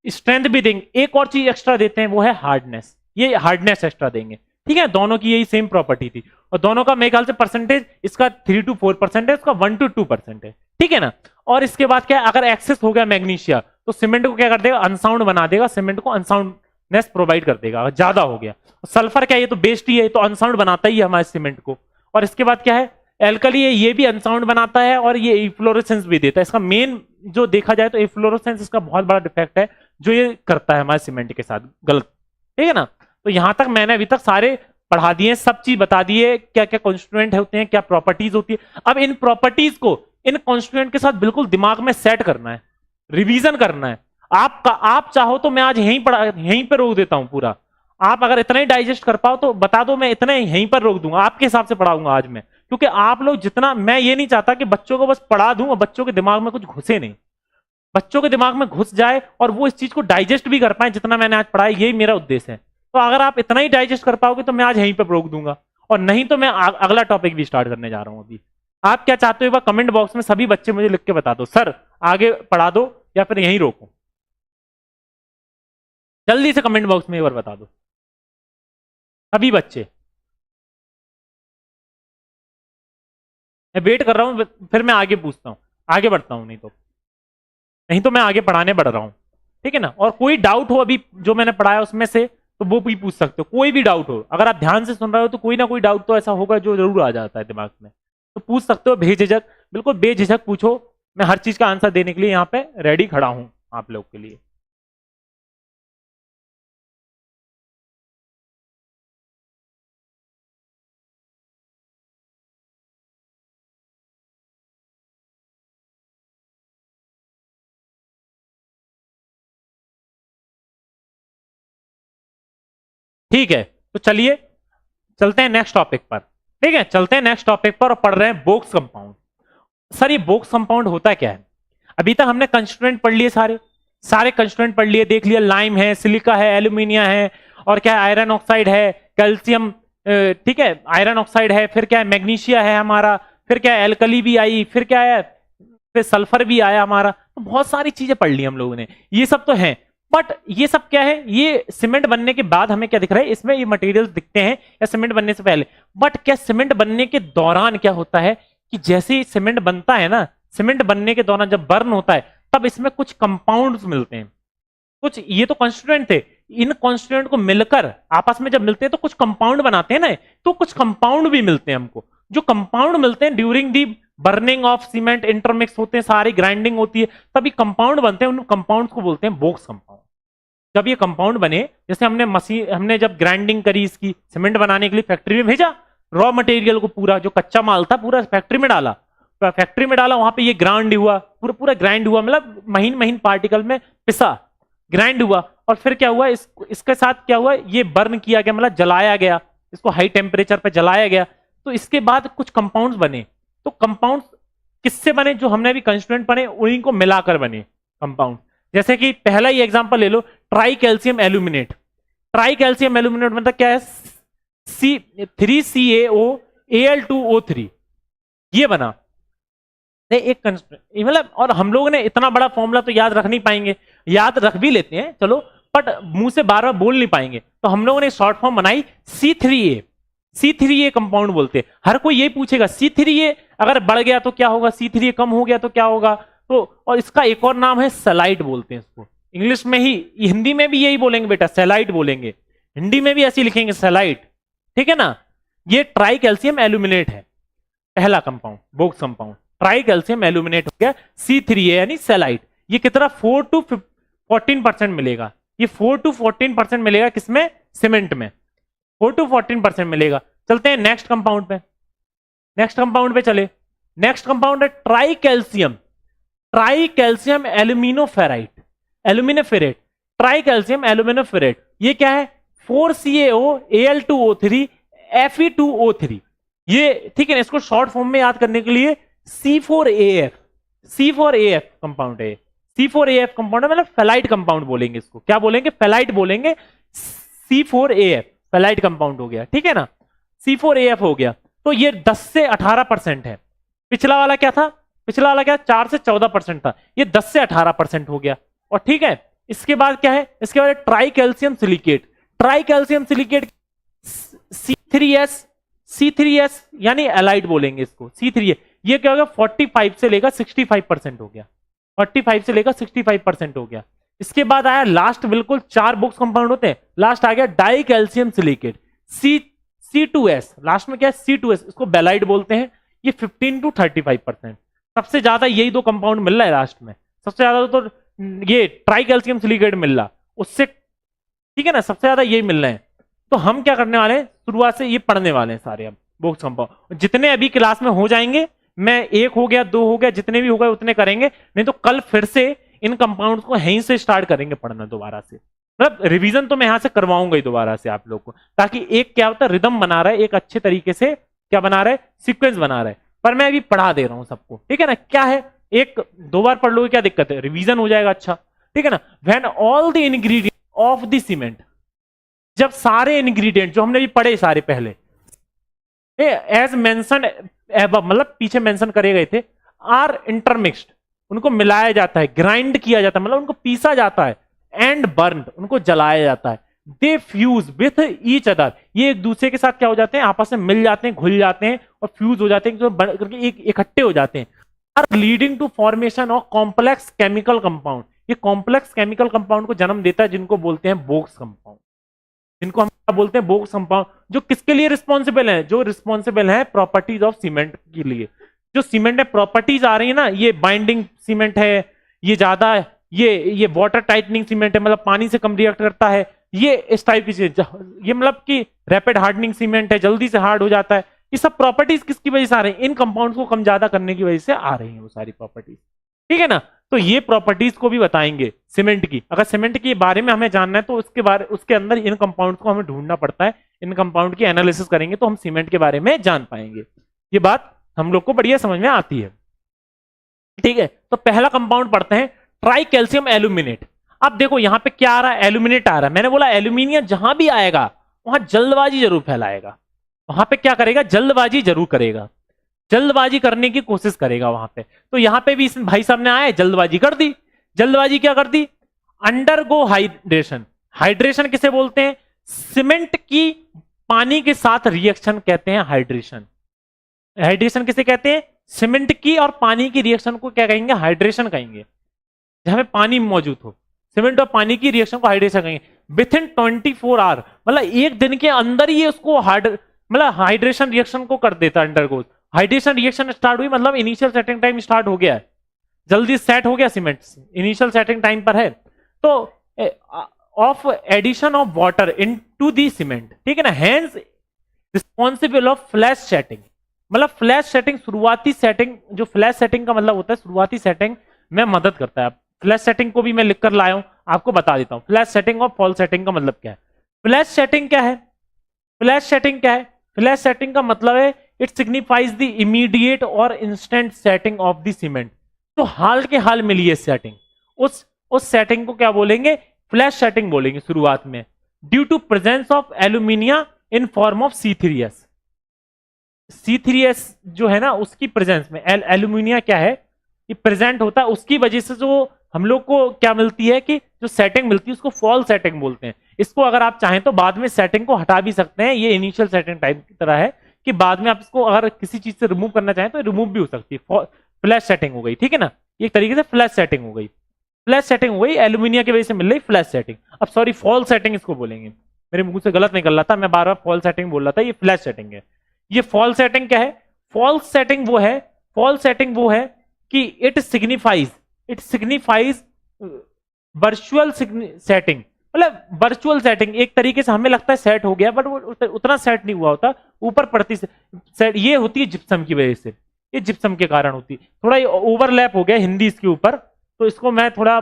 स्ट्रेंथ भी देंगे, एक और चीज एक्स्ट्रा देते हैं वो है हार्डनेस, ये हार्डनेस एक्स्ट्रा देंगे, ठीक है। दोनों की यही सेम प्रॉपर्टी थी, और दोनों का मेरे ख्याल से परसेंटेज, इसका 3 to 4% है, इसका 1 to 2% है, ठीक है ना। और इसके बाद क्या है, अगर एक्सेस हो गया मैग्नीशिया तो सीमेंट को क्या कर देगा, अनसाउंड बना देगा, सीमेंट को अनसाउंडनेस प्रोवाइड कर देगा अगर ज्यादा हो गया। सल्फर क्या है, ये तो बेस्ट ही है, तो अनसाउंड बनाता ही है हमारे सीमेंट को। और इसके बाद क्या है, एल्कली है, ये भी अनसाउंड बनाता है और ये इफ्लोरेसेंस भी देता है। इसका मेन जो देखा जाए तो इफ्लोरेसेंस इसका बहुत बड़ा डिफेक्ट है जो ये करता है हमारे सीमेंट के साथ, गलत, ठीक है ना। तो यहां तक मैंने अभी तक सारे पढ़ा दिए, सब चीज बता दिए, क्या क्या कॉन्स्टिट्यूएंट होते हैं, क्या प्रॉपर्टीज होती है। अब इन प्रॉपर्टीज को इन कॉन्स्टिट्यूएंट के साथ बिल्कुल दिमाग में सेट करना है, रिवीजन करना है। आप चाहो तो मैं आज यहीं पर रोक देता हूं पूरा, आप अगर इतना ही डाइजेस्ट कर पाओ तो बता दो, मैं इतना ही यहीं पर रोक दूंगा, आपके हिसाब से पढ़ाऊंगा आज मैं, क्योंकि आप लोग जितना, मैं ये नहीं चाहता कि बच्चों को बस पढ़ा दूं और बच्चों के दिमाग में कुछ घुसे नहीं, बच्चों के दिमाग में घुस जाए और वो इस चीज को डाइजेस्ट भी कर पाए जितना मैंने आज पढ़ाया, यही मेरा उद्देश्य है। तो अगर आप इतना ही डाइजेस्ट कर पाओगे तो मैं आज यहीं पर रोक दूंगा, और नहीं तो मैं अगला टॉपिक भी स्टार्ट करने जा रहा हूं अभी। आप क्या चाहते हो, एक बार कमेंट बॉक्स में सभी बच्चे मुझे लिख के बता दो, सर आगे पढ़ा दो या फिर यहीं रोको, जल्दी से कमेंट बॉक्स में एक बार बता दो सभी बच्चे, मैं वेट कर रहा हूं, फिर मैं आगे पूछता हूं, आगे बढ़ता हूं, नहीं तो मैं आगे पढ़ाने बढ़ रहा हूं, ठीक है ना। और कोई डाउट हो अभी जो मैंने पढ़ाया उसमें से तो वो भी पूछ सकते हो, कोई भी डाउट हो, अगर आप ध्यान से सुन रहे हो तो कोई ना कोई डाउट तो ऐसा होगा जो जरूर आ जाता है दिमाग में, तो पूछ सकते हो बेझिझक, बिल्कुल बेझिझक पूछो, मैं हर चीज का आंसर देने के लिए यहाँ पे रेडी खड़ा हूं आप लोग के लिए। ठीक है, तो चलिए चलते हैं नेक्स्ट टॉपिक पर, ठीक है, चलते हैं नेक्स्ट टॉपिक पर और पढ़ रहे हैं बोक्स कंपाउंड। सर ये बोक्स कंपाउंड होता क्या है, अभी तक हमने कंस्टिट्यूएंट पढ़ लिए, सारे कंस्टिट्यूएंट पढ़ लिए, देख लिया, लाइम है, सिलिका है, एल्यूमिनिया है, और क्या है, आयरन ऑक्साइड है, कैल्शियम, ठीक है, आयरन ऑक्साइड है, फिर क्या है, मैग्नीशिया है हमारा, फिर क्या है, एल्कली भी आई, फिर क्या है, फिर सल्फर भी आया हमारा। तो तो बहुत सारी चीजें पढ़ ली हम लोगों ने, ये सब तो है। बट ये सब क्या है, ये सीमेंट बनने के बाद हमें क्या दिख रहा है, इसमें ये मटेरियल्स दिखते हैं या सीमेंट बनने से पहले। बट क्या सीमेंट बनने के दौरान क्या होता है कि जैसे ही सीमेंट बनता है ना, सीमेंट बनने के दौरान जब बर्न होता है तब इसमें कुछ कंपाउंड्स मिलते हैं, कुछ ये तो कॉन्स्टिट्यूएंट थे, इन कॉन्स्टिट्यूएंट को मिलकर आपस में जब मिलते हैं तो कुछ कंपाउंड बनाते हैं ना, तो कुछ कंपाउंड भी मिलते हैं हमको। जो कंपाउंड मिलते हैं during the burning of cement, intermix होते हैं, सारी ग्राइंडिंग होती है, तभी कंपाउंड बनते हैं। उन कंपाउंड्स को बोलते हैं बोक्स कंपाउंड। जब ये कंपाउंड बने, जैसे हमने जब ग्राइंडिंग करी, इसकी सीमेंट बनाने के लिए फैक्ट्री में भेजा, रॉ मटेरियल को पूरा जो कच्चा माल था पूरा फैक्ट्री में डाला, वहां पे ये ग्राइंड हुआ, पूरा ग्राइंड हुआ, मतलब महीन महीन पार्टिकल में पिसा, ग्राइंड हुआ। और फिर क्या हुआ, इसके साथ क्या हुआ, ये बर्न किया गया, मतलब जलाया गया, इसको हाई टेम्परेचर पे जलाया गया। तो इसके बाद कुछ कंपाउंड्स बने। तो कंपाउंड्स किससे बने, जो हमने अभी कंस्टिट्यूएंट बने उन्हीं को मिलाकर बने कंपाउंड। जैसे कि पहला ही एग्जांपल ले लो, tri calcium aluminate. Tri calcium aluminate मतलब क्या है, C3CaO Al2O3 ये बना एक मतलब। और हम लोग ने इतना बड़ा फॉर्मूला तो याद रख नहीं पाएंगे, याद रख भी लेते हैं चलो, बट मुंह से बार बार बोल नहीं पाएंगे। तो हम लोगों ने शॉर्ट फॉर्म बनाई C3A कंपाउंड बोलते हैं। हर कोई यही पूछेगा C3A अगर बढ़ गया तो क्या होगा, C3A कम हो गया तो क्या होगा। तो और इसका एक और नाम है सेलाइट बोलते हैं इसको, इंग्लिश में ही, हिंदी में भी यही बोलेंगे बेटा, सेलाइट बोलेंगे, हिंदी में भी ऐसी लिखेंगे सेलाइट, ठीक है ना। ये ट्राई कैल्शियम एल्यूमिनेट है, पहला compound box compound, try calcium aluminate हो गया C3A यानी सेलाइट। ये कितना 4 to 14% मिलेगा, ये 4 to 14% मिलेगा किसमें, सीमेंट में 4 to 14% मिलेगा। चलते हैं नेक्स्ट कंपाउंड पे, नेक्स्ट कंपाउंड पे चले। नेक्स्ट कंपाउंड है ट्राई कैल्शियम एल्यूमिनोफेराइट, एल्यूमिनोफेरेट, ट्राई कैल्शियम एल्यूमिनोफेरेट। ये क्या है, 4CaO Al2O3 ये, ठीक है ना। इसको शॉर्ट फॉर्म में याद करने के लिए C4AF कंपाउंड है, C4AF कंपाउंड है, मतलब फेलाइट कंपाउंड बोलेंगे इसको, क्या बोलेंगे, फेलाइट बोलेंगे। C4AF फेलाइट कंपाउंड हो गया, ठीक है ना, C4AF हो गया। तो ये 10 से 18% है। पिछला वाला क्या था, 4 से 14% था, ये 10 से 18% हो गया। और ठीक है, इसके बाद क्या है, इसके बाद try calcium silicate, try calcium silicate C3S यानी एलाइड बोलेंगे इसको, C3A। ये क्या होगा, 45 से लेकर 65% हो गया, 45 से लेकर 65% हो गया। इसके बाद आया लास्ट, बिल्कुल 4 बोक्स कंपाउंड होते हैं, लास्ट आ गया die calcium silicate C2S। Last में क्या है, C2S, इसको बेलाइड बोलते हैं। ये 15 to 35%, सबसे ज्यादा यही 2 कंपाउंड मिल रहा है लास्ट में, सबसे ज्यादा तो ये ट्राई कैल्शियम सिलिकेट मिल रहा उससे, ठीक है ना, सबसे ज्यादा यही मिल रहे हैं। तो हम क्या करने वाले हैं, शुरुआत से ये पढ़ने वाले हैं सारे अब बोक्स कंपाउंड, जितने अभी क्लास में हो जाएंगे, मैं 1 हो गया 2 हो गया, जितने भी हो गए उतने करेंगे, नहीं तो कल फिर से इन कंपाउंड्स को यहीं से स्टार्ट करेंगे पढ़ना दोबारा से। मतलब रिवीजन तो मैं यहां से करवाऊंगा ही दोबारा से आप लोग को, ताकि एक क्या होता है, रिदम बना रहा है, एक अच्छे तरीके से क्या बना रहा है, सीक्वेंस बना रहा है। पर मैं अभी पढ़ा दे रहा हूं सबको, ठीक है ना। क्या है, 1-2 बार पढ़ लोगे क्या दिक्कत है, रिवीजन हो जाएगा अच्छा, ठीक है ना। When all the ingredient of the cement, जब सारे इंग्रेडिएंट जो हमने भी पढ़े सारे पहले एज मेंशन एबव, मतलब पीछे मेंशन करे गए थे, आर इंटरमिक्स्ड, उनको मिलाया जाता है, ग्राइंड किया जाता है, मतलब उनको पीसा जाता है, एंड बर्न्ड, उनको जलाया जाता है, दे फ्यूज विथ ईच अदर, ये एक दूसरे के साथ क्या हो जाते हैं, आपस में मिल जाते हैं, घुल जाते हैं और फ्यूज हो जाते हैं, करके एक इकट्ठे हो जाते हैं, are leading to formation of complex chemical compound. ये कॉम्प्लेक्स केमिकल कंपाउंड को जन्म देता है, जिनको बोलते हैं बोक्स कंपाउंड, जिनको हम क्या बोलते हैं, बोक्स कंपाउंड। जो किसके लिए रिस्पॉन्सिबल है, जो रिस्पॉन्सिबल है प्रॉपर्टीज ऑफ सीमेंट के लिए। जो सीमेंट में प्रॉपर्टीज आ रही है ना, ये बाइंडिंग सीमेंट है, ये ज्यादा, ये वाटर टाइटनिंग सीमेंट है, मतलब पानी से कम रिएक्ट करता है, ये इस टाइप की चीज, ये मतलब कि रैपिड हार्डनिंग सीमेंट है, जल्दी से हार्ड हो जाता है। ये सब प्रॉपर्टीज किसकी वजह से आ रही है, इन कंपाउंड्स को कम ज्यादा करने की वजह से आ रही है वो सारी प्रॉपर्टीज, ठीक है ना। तो ये प्रॉपर्टीज को भी बताएंगे सीमेंट की। अगर सीमेंट के बारे में हमें जानना है तो उसके अंदर इन कंपाउंड को हमें ढूंढना पड़ता है, इन कंपाउंड की एनालिसिस करेंगे तो हम सीमेंट के बारे में जान पाएंगे। ये बात हम लोग को बढ़िया समझ में आती है, ठीक है। तो पहला कंपाउंड पढ़ते हैं, ट्राई कैल्शियम एल्यूमिनेट। अब देखो यहां पे क्या आ रहा है, एल्यूमिनेट आ रहा है। मैंने बोला एल्यूमिनियम जहां भी आएगा वहां जल्दबाजी जरूर फैलाएगा, वहां पे क्या करेगा, जल्दबाजी जरूर करेगा। जल्दबाजी करने की कोशिश करेगा वहां पे। तो यहां पे भी इस भाई साहब ने आए, जल्दबाजी कर दी। जल्दबाजी क्या कर दी? Undergo hydration. हाइड्रेशन किसे बोलते हैं? सीमेंट की पानी के साथ रिएक्शन कहते हैं हाइड्रेशन। हाइड्रेशन किसे कहते हैं? सीमेंट की और पानी की रिएक्शन को क्या कहेंगे? हाइड्रेशन कहेंगे। जहां पे पानी मौजूद हो, सीमेंट और पानी की रिएक्शन को हाइड्रेशन कहेंगे। विथ इन 24 आवर, मतलब एक दिन के अंदर ही उसको मतलब हाइड्रेशन रिएक्शन को कर देता है, अंडरगोज। हाइड्रेशन रिएक्शन स्टार्ट हुई मतलब इनिशियल सेटिंग टाइम स्टार्ट हो गया है, जल्दी सेट हो गया सीमेंट, इनिशियल सेटिंग टाइम पर है। तो of addition of water into the cement, ठीक है ना, hence responsible of flash setting. मतलब फ्लैश सेटिंग, शुरुआती सेटिंग, जो फ्लैश सेटिंग का मतलब होता है शुरुआती सेटिंग में मदद करता है। फ्लैश सेटिंग को भी मैं लिखकर लाया हूं, आपको बता देता हूं फ्लैश सेटिंग और फॉल सेटिंग का मतलब क्या है। फ्लैश सेटिंग क्या है? फ्लैश सेटिंग क्या है? फ्लैश सेटिंग का मतलब है इट सिग्निफाइज द इमीडिएट और instant setting of the cement. तो हाल के हाल मिली है सेटिंग, उस सेटिंग को क्या बोलेंगे? फ्लैश सेटिंग बोलेंगे शुरुआत में। Due to presence of alumina in form of C3S। C3S जो है ना, उसकी प्रेजेंस में एल्यूमिनिया क्या है, ये प्रेजेंट होता है, उसकी वजह से जो हम लोग को क्या मिलती है कि जो सेटिंग मिलती है उसको फॉल सेटिंग बोलते हैं। इसको अगर आप चाहें तो बाद में सेटिंग को हटा भी सकते हैं, ये इनिशियल सेटिंग टाइप की तरह है कि बाद में आप इसको अगर किसी चीज से रिमूव करना चाहें तो रिमूव भी हो सकती है। फ्लैश सेटिंग हो गई, ठीक है ना, एक तरीके से फ्लैश सेटिंग हो गई। फ्लैश सेटिंग हो गई, एल्यूमिनिया की वजह से मिल रही फ्लैश सेटिंग। अब सॉरी, फॉल सेटिंग इसको बोलेंगे, मेरे मुंह से गलत निकल रहा था, मैं बार बार फॉल सेटिंग बोल रहा था, ये फ्लैश सेटिंग है। ये फॉल सेटिंग क्या है? फॉल्स सेटिंग वो है, फॉल सेटिंग वो है कि इट सिग्निफाइज वर्चुअल सेटिंग। मतलब वर्चुअल सेटिंग, एक तरीके से हमें लगता है सेट हो गया, बट वो उतना सेट नहीं हुआ होता, ऊपर पड़ती सेट ये होती है जिप्सम की वजह से, ये जिप्सम के कारण होती है। थोड़ा ओवरलैप हो गया हिंदी इसके ऊपर, तो इसको मैं थोड़ा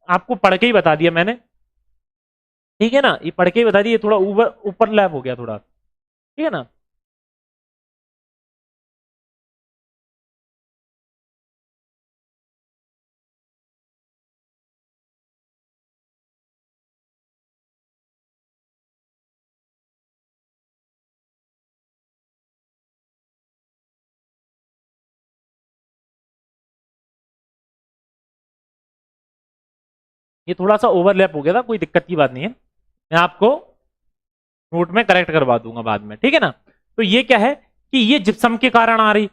आपको पढ़ के ही बता दिया मैंने, ठीक है ना, ये पढ़ के ही बता दिया, थोड़ा ऊपर लैप हो गया थोड़ा, ठीक है ना। ये थोड़ा सा ओवरलैप हो गया था, कोई दिक्कत की बात नहीं है, मैं आपको नोट में करेक्ट करवा दूंगा बाद में, ठीक है ना। तो ये क्या है कि ये जिप्सम के कारण आ रही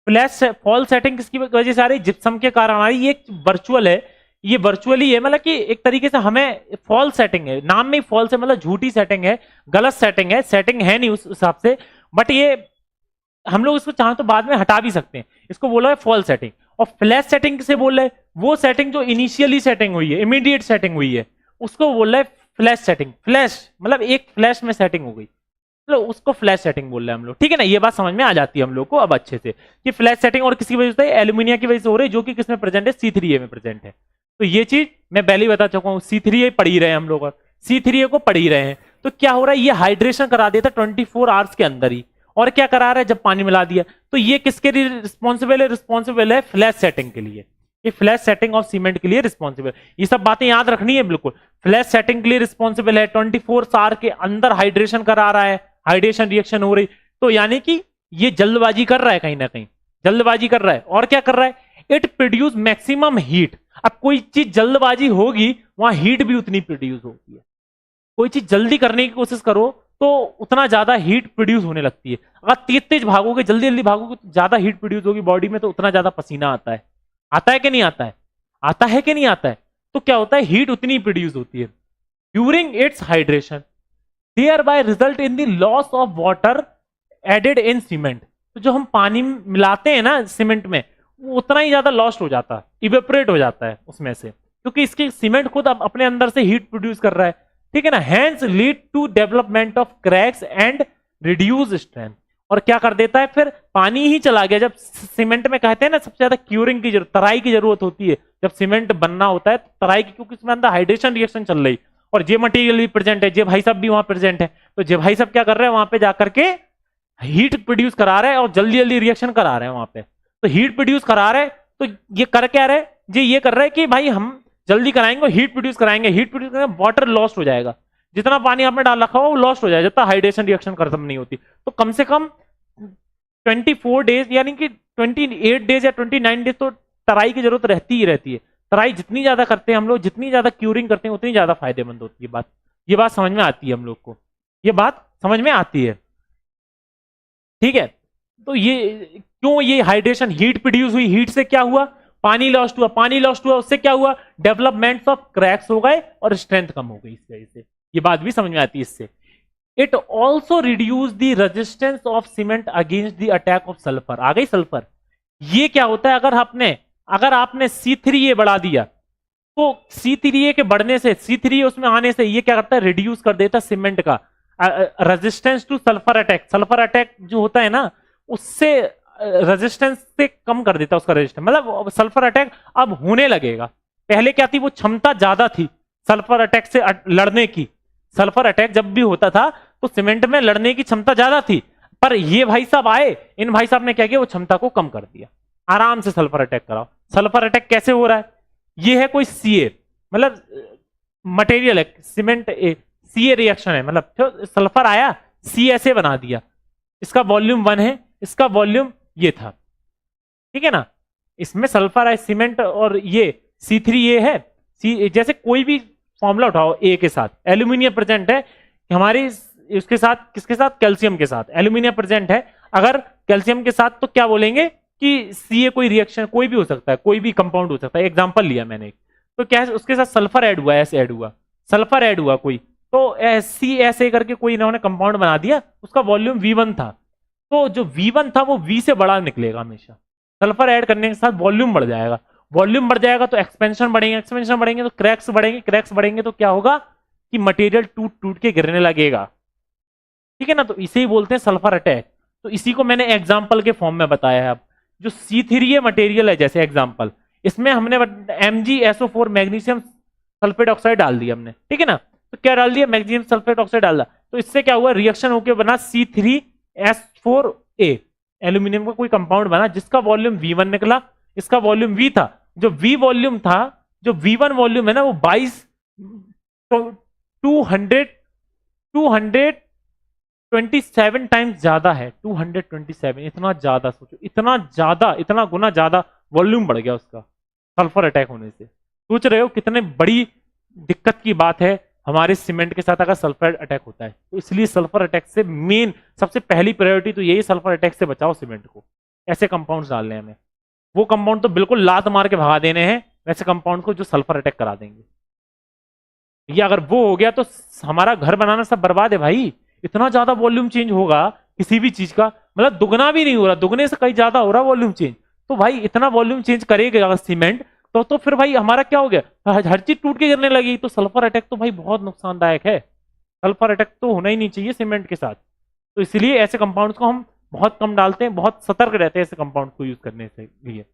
फ्लैश फॉल सेटिंग, किसकी वजह से आ रही? जिप्सम के कारण आ रही। ये वर्चुअल है, ये वर्चुअली है, मतलब कि एक तरीके से हमें फॉल सेटिंग है, नाम में फॉल से मतलब झूठी सेटिंग है, गलत सेटिंग है, सेटिंग है नहीं उस हिसाब से, बट ये हम लोग इसको चाहें तो बाद में हटा भी सकते हैं, इसको बोला है फॉल सेटिंग। और फ्लैश सेटिंग किसे बोल रहे हैं? वो सेटिंग जो इनिशियली सेटिंग हुई है, इमीडिएट सेटिंग हुई है, उसको बोल रहे हैं फ्लैश सेटिंग। फ्लैश मतलब एक फ्लैश में सेटिंग हो गई, तो उसको फ्लैश सेटिंग बोल रहे हैं हम लोग, ठीक है ना। ये बात समझ में आ जाती है हम लोग को अब अच्छे से कि फ्लैश सेटिंग और किसकी वजह से? एल्यूमिनिया की वजह से हो रही है, जो कि किसमें प्रेजेंट है? C3A में प्रेजेंट है। तो ये चीज मैं पहले ही बता चुका हूँ, C3A पढ़ ही रहे हैं हम लोग, C3A को पढ़ ही रहे हैं। तो क्या हो रहा है? ये हाइड्रेशन करा देता 24 आवर्स के अंदर ही, और क्या करा रहा है? जब पानी मिला दिया, तो ये किसके लिए रिस्पॉन्सिबल है? रिस्पॉन्सिबल है फ्लैश सेटिंग के लिए, ये फ्लैश सेटिंग ऑफ सीमेंट के लिए रिस्पॉन्सिबल। ये सब बातें याद रखनी है बिल्कुल। फ्लैश सेटिंग के लिए रिस्पॉन्सिबल है, 24 आवर के अंदर हाइड्रेशन करा रहा है, हाइड्रेशन रिएक्शन हो रही, तो यानी कि ये जल्दबाजी कर रहा है, कहीं ना कहीं जल्दबाजी कर रहा है। और क्या कर रहा है? It produce maximum heat. अब कोई चीज जल्दबाजी होगी, वहां हीट भी उतनी प्रोड्यूस होती है। कोई चीज जल्दी करने की कोशिश करो तो उतना ज्यादा हीट प्रोड्यूस होने लगती है। अगर तेज तेज भागोगे, जल्दी जल्दी भागोगे, तो ज्यादा हीट प्रोड्यूस होगी बॉडी में, तो उतना ज्यादा पसीना आता है। आता है कि नहीं आता है? आता है कि नहीं आता है? तो क्या होता है? हीट उतनी प्रोड्यूस होती है during its hydration, thereby result in the loss of water added in cement. तो जो हम पानी मिलाते हैं ना सीमेंट में, वो उतना ही ज्यादा लॉस्ट हो जाता है, इवेपोरेट हो जाता है उसमें से, क्योंकि इसकी सीमेंट खुद अपने अंदर से हीट प्रोड्यूस कर रहा है, ठीक है ना। Hence lead to development of cracks and reduce strength. और क्या कर देता है? फिर पानी ही चला गया। जब सीमेंट में कहते हैं ना सबसे ज्यादा क्यूरिंग की जरूरत, तराई की जरूरत होती है जब सीमेंट बनना होता है, तो तराई की, क्योंकि इसमें अंदर हाइड्रेशन रिएक्शन चल रही, और जे मटेरियल भी प्रेजेंट है, जे भाई साहब भी वहां प्रेजेंट है, तो जे भाई साहब क्या कर रहे हैं? वहां पे जाकर के हीट प्रोड्यूस करा रहे हैं और जल्दी जल्दी रिएक्शन करा रहे हैं वहां पे। तो हीट प्रोड्यूस करा रहे हैं, तो ये कर क्या रहे? ये कर रहे हैं कि भाई हम जल्दी कराएंगे, हीट प्रोड्यूस कराएंगे, हीट प्रोड्यूस करेंगे, वाटर लॉस्ट हो जाएगा, जितना पानी आपने डाल रखा हो वो लॉस्ट हो जाएगा, जितना हाइड्रेशन रिएक्शन खत्म नहीं होती। तो कम से कम 24 डेज यानी कि 28 डेज या 29 डेज तो तराई की जरूरत रहती ही रहती है। तराई जितनी ज्यादा करते हैं हम लोग, जितनी ज्यादा क्यूरिंग करते हैं, उतनी ज्यादा फायदेमंद होती है। ये बात समझ में आती है हम लोग को, ये बात समझ में आती है, ठीक है। तो ये क्यों, ये हाइड्रेशन, हीट प्रोड्यूस हुई, हीट से क्या हुआ, पानी लॉस्ट हुआ, पानी लॉस्ट हुआ, उससे क्या हुआ, डेवलपमेंट ऑफ क्रैक्स हो गए और स्ट्रेंथ कम हो गई इस वजह से। ये बात भी समझ में आती है इससे। It also reduce the resistance of cement against the attack of sulphur. आ गई सल्फर। ये क्या होता है, अगर आपने C3A बढ़ा दिया तो C3A के बढ़ने से, C3A उसमें आने से ये क्या करता है, रिड्यूस कर देता सीमेंट का resistance two sulphur attack. Sulphur attack जो होता है ना, उससे रेजिस्टेंस से कम कर देता उसका रेजिस्टेंस, मतलब सल्फर अटैक अब होने लगेगा। पहले क्या थी, वो क्षमता ज्यादा थी सल्फर अटैक से लड़ने की। सल्फर अटैक जब भी होता था तो सीमेंट में लड़ने की क्षमता ज्यादा थी, पर ये भाई साहब आए, इन भाई साहब ने क्या किया, वो क्षमता को कम कर दिया। आराम से सल्फर अटैक कराओ। सल्फर अटैक कैसे हो रहा है, ये है कोई CA, मतलब मटेरियल है, सीमेंट CA रिएक्शन है, मतलब सल्फर आया, CSA बना दिया। इसका वॉल्यूम 1 है, इसका वॉल्यूम ये था, ठीक है ना। इसमें सल्फर है, सीमेंट, और ये C3A है। जैसे कोई भी फॉर्मूला उठाओ A के साथ, एल्यूमिनियम प्रेजेंट है हमारी, उसके साथ किसके साथ, कैल्शियम के साथ एल्यूमिनियम प्रेजेंट है। अगर कैल्शियम के साथ तो क्या बोलेंगे कि CA कोई रिएक्शन कोई भी हो सकता है, कोई भी कंपाउंड हो सकता है। एग्जांपल लिया मैंने, तो क्या है, उसके साथ सल्फर ऐड हुआ, S ऐड हुआ, सल्फर ऐड हुआ कोई, तो CSA करके कोई इन्होंने कंपाउंड बना दिया, उसका वॉल्यूम V1 था। तो जो V1 था वो V से बड़ा निकलेगा हमेशा। सल्फर ऐड करने के साथ वॉल्यूम बढ़ जाएगा, वॉल्यूम बढ़ जाएगा तो एक्सपेंशन बढ़ेंगे, एक्सपेंशन बढ़ेंगे तो क्रैक्स बढ़ेंगे, क्रैक्स बढ़ेंगे तो क्या होगा कि मटेरियल टूट टूट के गिरने लगेगा, ठीक है ना। तो इसे ही बोलते हैं सल्फर अटैक। तो इसी को मैंने एग्जांपल के फॉर्म में बताया है। अब जो C3A मटेरियल है, जैसे एग्जांपल, इसमें हमने MgSO4 मैग्नीशियम सल्फेट ऑक्साइड डाल दिया हमने, ठीक है ना। तो क्या डाल दिया, मैग्नीशियम सल्फेट ऑक्साइड डाल दिया, तो इससे क्या हुआ, रिएक्शन होकर बना C3S4A, एल्यूमिनियम का कोई कंपाउंड बना, जिसका वॉल्यूम V1 निकला, इसका वॉल्यूम V था। जो V वॉल्यूम था, जो V1 वॉल्यूम है ना, वो 227 टाइम्स ज्यादा है। 227, इतना ज्यादा, सोचो, इतना गुना ज्यादा वॉल्यूम बढ़ गया उसका सल्फर अटैक होने से। सोच रहे हो कितने बड़ी दिक्कत की बात है हमारे सीमेंट के साथ अगर सल्फर अटैक होता है। तो इसलिए सल्फर अटैक से मेन, सबसे पहली प्रायोरिटी तो यही, सल्फर अटैक से बचाओ सीमेंट को। ऐसे कंपाउंड्स डालने हैं हमें, वो कंपाउंड तो बिल्कुल लात मार के भगा देने हैं, वैसे कंपाउंड को जो सल्फर अटैक करा देंगे। ये अगर वो हो गया तो हमारा घर बनाना सब बर्बाद है भाई। इतना ज्यादा वॉल्यूम चेंज होगा किसी भी चीज का, मतलब दुगना भी नहीं हो रहा, दुगने से कहीं ज्यादा हो रहा वॉल्यूम चेंज। तो भाई इतना वॉल्यूम चेंज करेगा अगर सीमेंट, तो फिर भाई हमारा क्या हो गया, हर चीज टूट के गिरने लगी। तो सल्फर अटैक तो भाई बहुत नुकसानदायक है, सल्फर अटैक तो होना ही नहीं चाहिए सीमेंट के साथ। तो इसलिए ऐसे कंपाउंड्स को हम बहुत कम डालते हैं, बहुत सतर्क रहते हैं ऐसे कंपाउंड को यूज करने से लिए।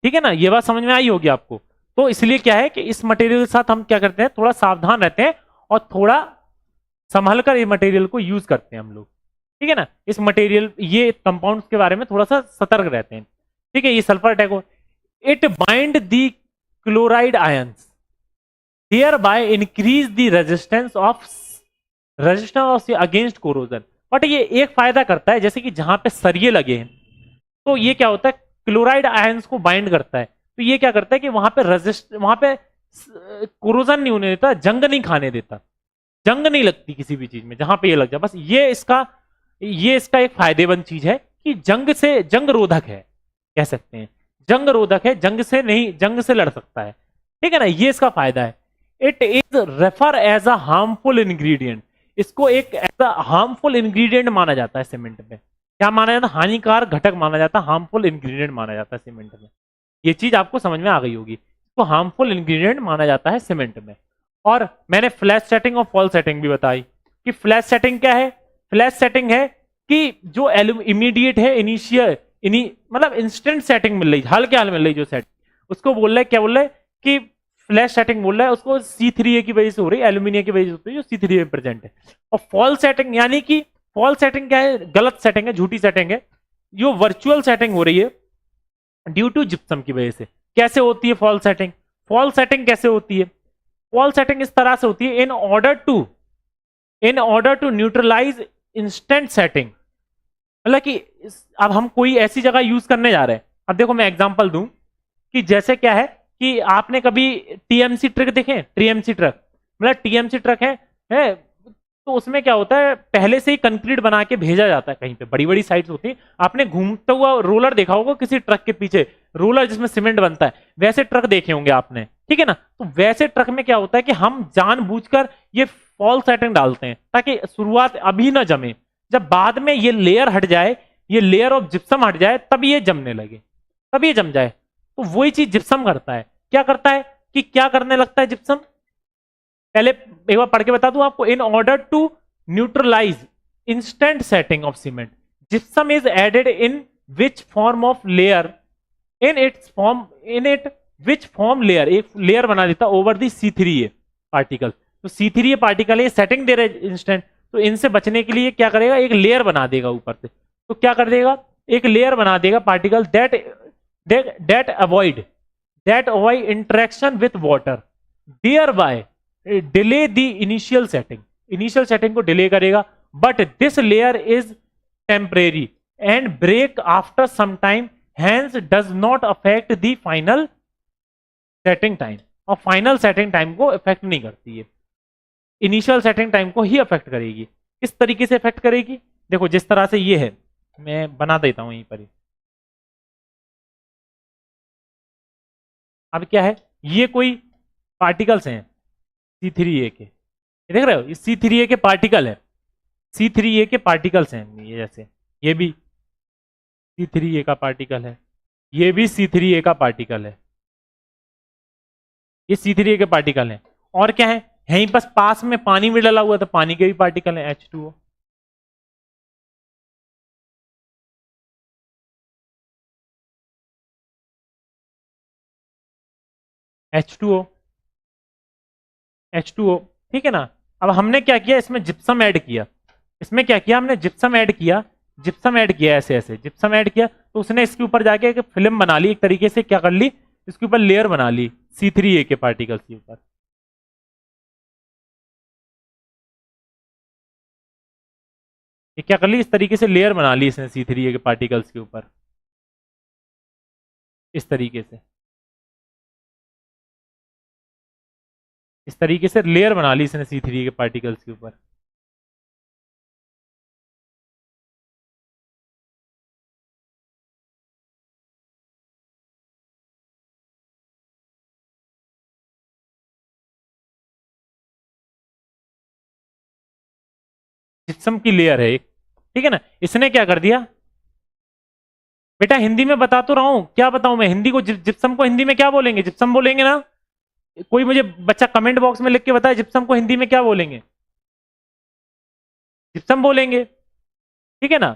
ठीक है ना, ये बात समझ में आई होगी आपको। तो इसलिए क्या है कि इस मटेरियल के साथ हम क्या करते हैं, थोड़ा सावधान रहते हैं और थोड़ा संभल कर ये मटेरियल को यूज करते हैं हम लोग, ठीक है ना। इस मटेरियल, ये कंपाउंड्स के बारे में थोड़ा सा सतर्क रहते हैं, ठीक है। ये सल्फर अटैक हो, it bind the chloride ions, here by increase the resistance against corrosion. But ये एक फायदा करता है, जैसे कि जहां पे सरिये लगे हैं, तो ये क्या होता है, क्लोराइड आयंस को बाइंड करता है। तो ये क्या करता है कि वहां पे कोरोजन नहीं होने देता, जंग नहीं खाने देता, जंग नहीं लगती किसी भी चीज में जहां पे ये लग जाए। बस ये इसका एक फायदेमंद चीज है कि जंग रोधक है, कह सकते हैं जंग रोधक है, जंग से लड़ सकता है, ठीक है ना। ये इसका फायदा है। It is refer as a harmful ingredient, इसको एक एज अ हार्मफुल इंग्रेडिएंट माना जाता है सीमेंट में। क्या माना जाता है, हानिकारक घटक माना जाता है, हार्मफुल इंग्रेडिएंट माना जाता है सीमेंट में। ये चीज आपको समझ में आ गई होगी, इसको हार्मफुल इंग्रेडिएंट माना जाता है सीमेंट में। और मैंने फ्लैश सेटिंग और फॉल सेटिंग भी बताई कि फ्लैश सेटिंग क्या है। फ्लैश सेटिंग है कि जो इमीडिएट है, इनिशियल, मतलब इंस्टेंट सेटिंग मिल रही, हाल के हाल मिल रही जो सेट, उसको बोल रहा है, क्या बोल रहा है कि फ्लैश सेटिंग बोल रहा है, उसको C3A की वजह से हो रही है, एल्यूमिनियम की वजह से होती है, जो C3A प्रेजेंट है। और फॉल सेटिंग, यानी कि फॉल सेटिंग क्या है, गलत सेटिंग है, झूठी सेटिंग है, जो वर्चुअल सेटिंग हो रही है ड्यू टू जिप्सम की वजह से। कैसे होती है फॉल्स सेटिंग? फॉल्स सेटिंग कैसे होती है? फॉल्स सेटिंग इस तरह से होती है, in order to neutralize instant setting. मतलब कि अब हम कोई ऐसी जगह यूज करने जा रहे हैं। अब देखो मैं एग्जांपल दूं कि जैसे क्या है कि आपने कभी टीएमसी ट्रक देखे? टीएमसी ट्रक मतलब टीएमसी ट्रक है तो उसमें क्या होता है, पहले से ही कंक्रीट बना के भेजा जाता है कहीं पे, बड़ी बड़ी साइट्स होती है। आपने घूमता हुआ रोलर देखा होगा किसी ट्रक के पीछे, रोलर जिसमें सीमेंट बनता है, वैसे ट्रक देखे होंगे आपने, ठीक है ना। तो वैसे ट्रक में क्या होता है कि हम जानबूझकर ये फॉल्स सेटिंग डालते हैं ताकि शुरुआत अभी ना जमे, जब बाद में ये लेयर हट जाए, ये लेयर ऑफ जिप्सम हट जाए, तब ये जमने लगे, तब ये जम जाए। तो वही चीज जिप्सम करता है। क्या करता है कि क्या करने लगता है जिप्सम? पहले एक बार पढ़ के बता दूं आपको। In order to neutralize instant setting of cement, gypsum is added in which form of layer in it which form layer, एक लेयर बना देता ओवर दी C3A पार्टिकल। तो C3A पार्टिकल ये सेटिंग दे रहे इंस्टेंट, तो इनसे बचने के लिए क्या करेगा, एक लेयर बना देगा ऊपर से। तो क्या कर देगा, एक लेयर बना देगा particle that avoid interaction with water, thereby delay the initial setting को डिले करेगा। But this layer is temporary and break after some time, hence does not affect the final setting time. और final setting time को effect नहीं करती है, initial setting time को ही affect करेगी। किस तरीके से इफेक्ट करेगी? देखो जिस तरह से ये है, मैं बना देता हूं यहीं पर ही। अब क्या है, ये कोई पार्टिकल्स हैं C3A के, ये देख रहे हो, ये C3A के पार्टिकल है, C3A के पार्टिकल्स हैं ये, जैसे ये भी C3A का पार्टिकल है, ये भी C3A का पार्टिकल है, ये C3A के पार्टिकल हैं। और क्या है, यहीं पास में पानी भी डला हुआ था, पानी के भी पार्टिकल है H2O। H2O H2O, ठीक है ना। अब हमने क्या किया, इसमें जिप्सम ऐड किया, इसमें क्या किया हमने, जिप्सम ऐड किया, ऐसे ऐसे जिप्सम ऐड किया, तो उसने इसके ऊपर जाके एक फिल्म बना ली, एक तरीके से क्या कर ली, इसके ऊपर लेयर बना ली C3A के पार्टिकल्स के ऊपर। ये क्या कर ली, इस तरीके से लेयर बना ली इसने C3A के पार्टिकल्स के ऊपर, इस तरीके से, इस तरीके से लेयर बना ली इसने C3A के पार्टिकल्स के ऊपर। जिप्सम की लेयर है एक, ठीक है ना। इसने क्या कर दिया, बेटा हिंदी में बता तो रहा हूं, क्या बताऊं मैं हिंदी को, जिप्सम को हिंदी में क्या बोलेंगे, जिप्सम बोलेंगे ना। कोई मुझे बच्चा कमेंट बॉक्स में लिख के बताए जिप्सम को हिंदी में क्या बोलेंगे? जिप्सम बोलेंगे, ठीक है ना।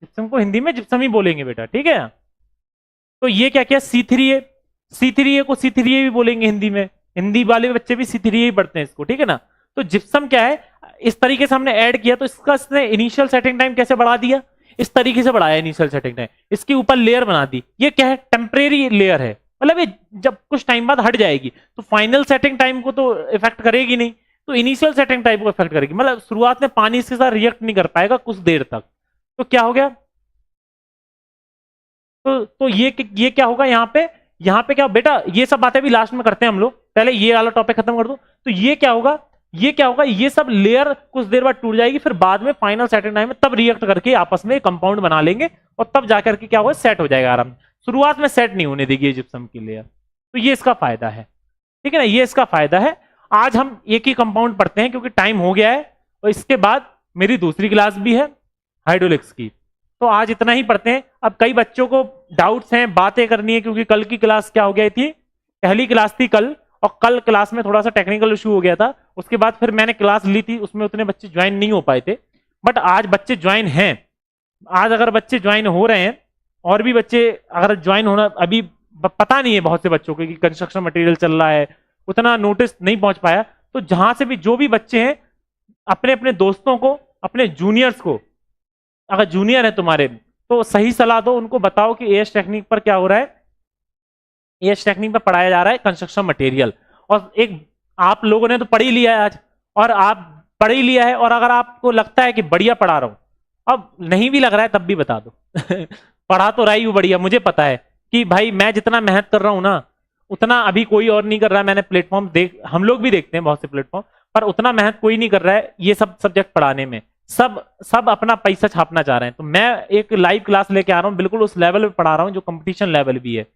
जिप्सम को हिंदी में जिप्सम ही बोलेंगे बेटा, ठीक है। तो ये क्या किया, C3A को C3A भी बोलेंगे हिंदी में, हिंदी वाले बच्चे भी C3A ही पढ़ते हैं इसको, ठीक है ना। तो जिप्सम क्या है, इस तरीके से हमने ऐड किया, तो इसका इसने इनिशियल सेटिंग टाइम कैसे बढ़ा दिया, इस तरीके से बढ़ाया इनिशियल सेटिंग टाइम, इसके ऊपर लेयर बना दी। ये क्या है, टेम्परेरी लेयर है, मतलब ये जब कुछ टाइम बाद हट जाएगी तो फाइनल सेटिंग टाइम को तो इफेक्ट करेगी नहीं, तो इनिशियल सेटिंग टाइम को इफेक्ट करेगी। मतलब शुरुआत में पानी इसके साथ रिएक्ट नहीं कर पाएगा कुछ देर तक। तो क्या हो गया, तो ये क्या होगा यहाँ पे क्या बेटा, ये सब बातें भी लास्ट में करते हैं हम लोग, पहले ये वाला टॉपिक खत्म कर दो। तो ये क्या होगा, ये सब लेयर कुछ देर बाद टूट जाएगी, फिर बाद में फाइनल सेटिंग टाइम में तब रिएक्ट करके आपस में कंपाउंड बना लेंगे, और तब जाकर के क्या होगा, सेट हो जाएगा आराम। शुरुआत में सेट नहीं होने देगी जिप्सम की लेयर। तो ये इसका फायदा है, ठीक है ना, ये इसका फायदा है। आज हम एक ही कंपाउंड पढ़ते हैं क्योंकि टाइम हो गया है, और इसके बाद मेरी दूसरी क्लास भी है हाइड्रोलिक्स की, तो आज इतना ही पढ़ते हैं। अब कई बच्चों को डाउट्स हैं, बातें करनी है, क्योंकि कल की क्लास क्या हो गई थी, पहली क्लास थी कल, और कल क्लास में थोड़ा सा टेक्निकल इशू हो गया था, उसके बाद फिर मैंने क्लास ली थी, उसमें उतने बच्चे ज्वाइन नहीं हो पाए थे, बट आज बच्चे ज्वाइन हैं। आज अगर बच्चे ज्वाइन हो रहे हैं, और भी बच्चे अगर ज्वाइन होना अभी पता नहीं है बहुत से बच्चों को कि कंस्ट्रक्शन मटेरियल चल रहा है, उतना नोटिस नहीं पहुंच पाया, तो जहां से भी जो भी बच्चे हैं, अपने अपने दोस्तों को, अपने जूनियर्स को, अगर जूनियर है तुम्हारे तो सही सलाह दो, उनको बताओ कि एएस टेक्निक पर क्या हो रहा है, एएस टेक्निक में पढ़ाया जा रहा है कंस्ट्रक्शन मटेरियल। और एक आप लोगों ने तो पढ़ ही लिया है आज, और आप पढ़ ही लिया है, और अगर आपको लगता है कि बढ़िया पढ़ा रहा हूं, अब नहीं भी लग रहा है तब भी बता दो पढ़ा तो रहा ही हूं बढ़िया, मुझे पता है कि भाई मैं जितना मेहनत कर रहा हूं ना, उतना अभी कोई और नहीं कर रहा है। मैंने प्लेटफॉर्म हम लोग भी देखते हैं बहुत से प्लेटफॉर्म पर, उतना मेहनत कोई नहीं कर रहा है ये सब सब्जेक्ट पढ़ाने में। सब अपना पैसा छापना चाह रहे हैं। तो मैं एक लाइव क्लास लेके आ रहा हूँ, बिल्कुल उस लेवल पे पढ़ा रहा हूँ जो कंपटीशन लेवल भी है,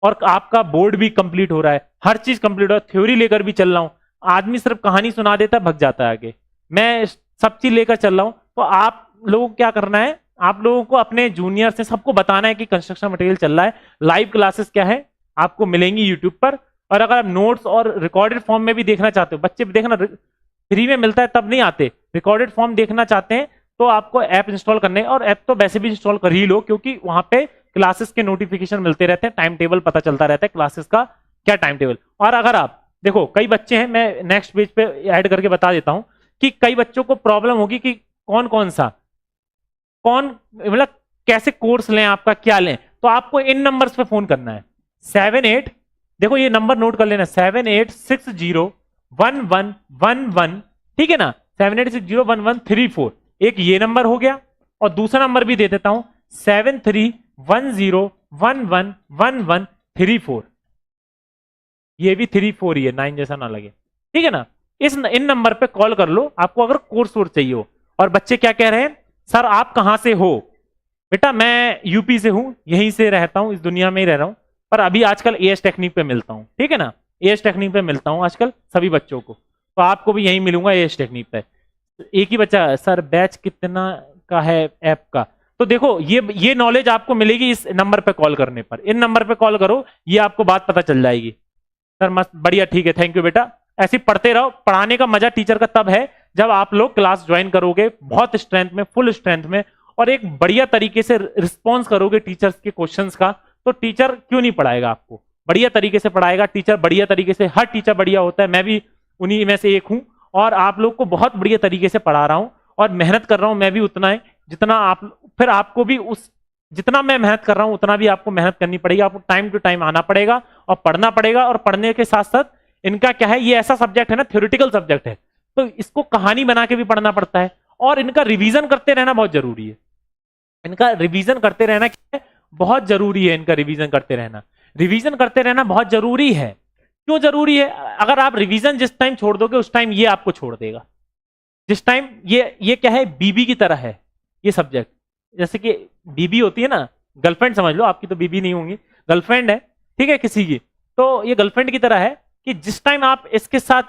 और आपका बोर्ड भी कंप्लीट हो रहा है, हर चीज कंप्लीट हो रहा है, थ्योरी लेकर भी चल रहा हूँ। आदमी सिर्फ कहानी सुना देता है, भग जाता है आगे, मैं सब चीज लेकर चल रहा हूँ। तो आप लोगों को क्या करना है, आप लोगों को अपने जूनियर से सबको बताना है कि कंस्ट्रक्शन मटेरियल चल रहा है। लाइव क्लासेस क्या है आपको मिलेंगी यूट्यूब पर, और अगर आप नोट्स और रिकॉर्डेड फॉर्म में भी देखना चाहते हो, बच्चे भी देखना फ्री में मिलता है तब नहीं आते, रिकॉर्डेड फॉर्म देखना चाहते हैं तो आपको ऐप इंस्टॉल करने, और ऐप तो वैसे भी इंस्टॉल कर ही लो, क्योंकि वहां पे क्लासेस के नोटिफिकेशन मिलते रहते हैं, टाइम टेबल पता चलता रहता है क्लासेस का क्या टाइम टेबल। और अगर आप देखो कई बच्चे हैं, मैं नेक्स्ट पेज पे ऐड करके बता देता हूं कि कई बच्चों को प्रॉब्लम होगी कि कौन मतलब कैसे कोर्स लें, आपका क्या लें। तो आपको इन नंबर्स पे फोन करना है 78, देखो ये नंबर नोट कर लेना, 78601111, ठीक है ना, 78601134। एक ये नंबर हो गया, और दूसरा नंबर भी दे देता हूं 7310111134। ये भी 34 ही है, 9 जैसा ना लगे, ठीक है ना। इन नंबर पे कॉल कर लो आपको अगर कोर्स वोर्स चाहिए हो। और बच्चे क्या कह रहे हैं, सर आप कहां से हो? बेटा मैं यूपी से हूं, यहीं से रहता हूं, इस दुनिया में ही रह रहा हूं, पर अभी आजकल एएस टेक्निक पे मिलता हूं, ठीक है ना, एएस टेक्निक पे मिलता हूं आजकल सभी बच्चों को, तो आपको भी यहीं मिलूंगा एएस टेक्निक पे। एक ही बच्चा, सर बैच कितना का है ऐप का? तो देखो ये नॉलेज आपको मिलेगी इस नंबर पे कॉल करने पर। इन नंबर पे कॉल करो, ये आपको बात पता चल जाएगी। सर मस्त, बढ़िया, ठीक है, थैंक यू बेटा। ऐसे पढ़ते रहो। पढ़ाने का मजा टीचर का तब है जब आप लोग क्लास ज्वाइन करोगे बहुत स्ट्रेंथ में, फुल स्ट्रेंथ में, और एक बढ़िया तरीके से रिस्पॉन्स करोगे टीचर्स के क्वेश्चंस का। तो टीचर क्यों नहीं पढ़ाएगा आपको, बढ़िया तरीके से पढ़ाएगा टीचर, बढ़िया तरीके से। हर टीचर बढ़िया होता है, मैं भी उन्हीं में से एक हूं, और आप लोग को बहुत बढ़िया तरीके से पढ़ा रहा हूं, और मेहनत कर रहा हूं मैं भी उतना है जितना आप, फिर आपको भी उस जितना मैं मेहनत कर रहा हूं उतना भी आपको मेहनत करनी पड़ेगी। आपको टाइम टू टाइम आना पड़ेगा और पढ़ना पड़ेगा। और पढ़ने के साथ साथ इनका क्या है, ये ऐसा सब्जेक्ट है ना, थ्योरेटिकल सब्जेक्ट है, तो इसको कहानी बना के भी पढ़ना पड़ता है, और इनका रिवीजन करते रहना बहुत जरूरी है। इनका रिवीजन करते रहना क्या है, बहुत जरूरी है। इनका रिवीजन करते रहना बहुत जरूरी है। क्यों जरूरी है? अगर आप रिवीजन जिस टाइम छोड़ दोगे उस टाइम ये आपको छोड़ देगा। जिस टाइम ये क्या है, बीबी की तरह है ये सब्जेक्ट। जैसे कि बीबी होती है ना, गर्लफ्रेंड समझ लो, आपकी तो बीबी नहीं होंगी, गर्लफ्रेंड है, ठीक है, किसी की, तो ये गर्लफ्रेंड की तरह है कि जिस टाइम आप इसके साथ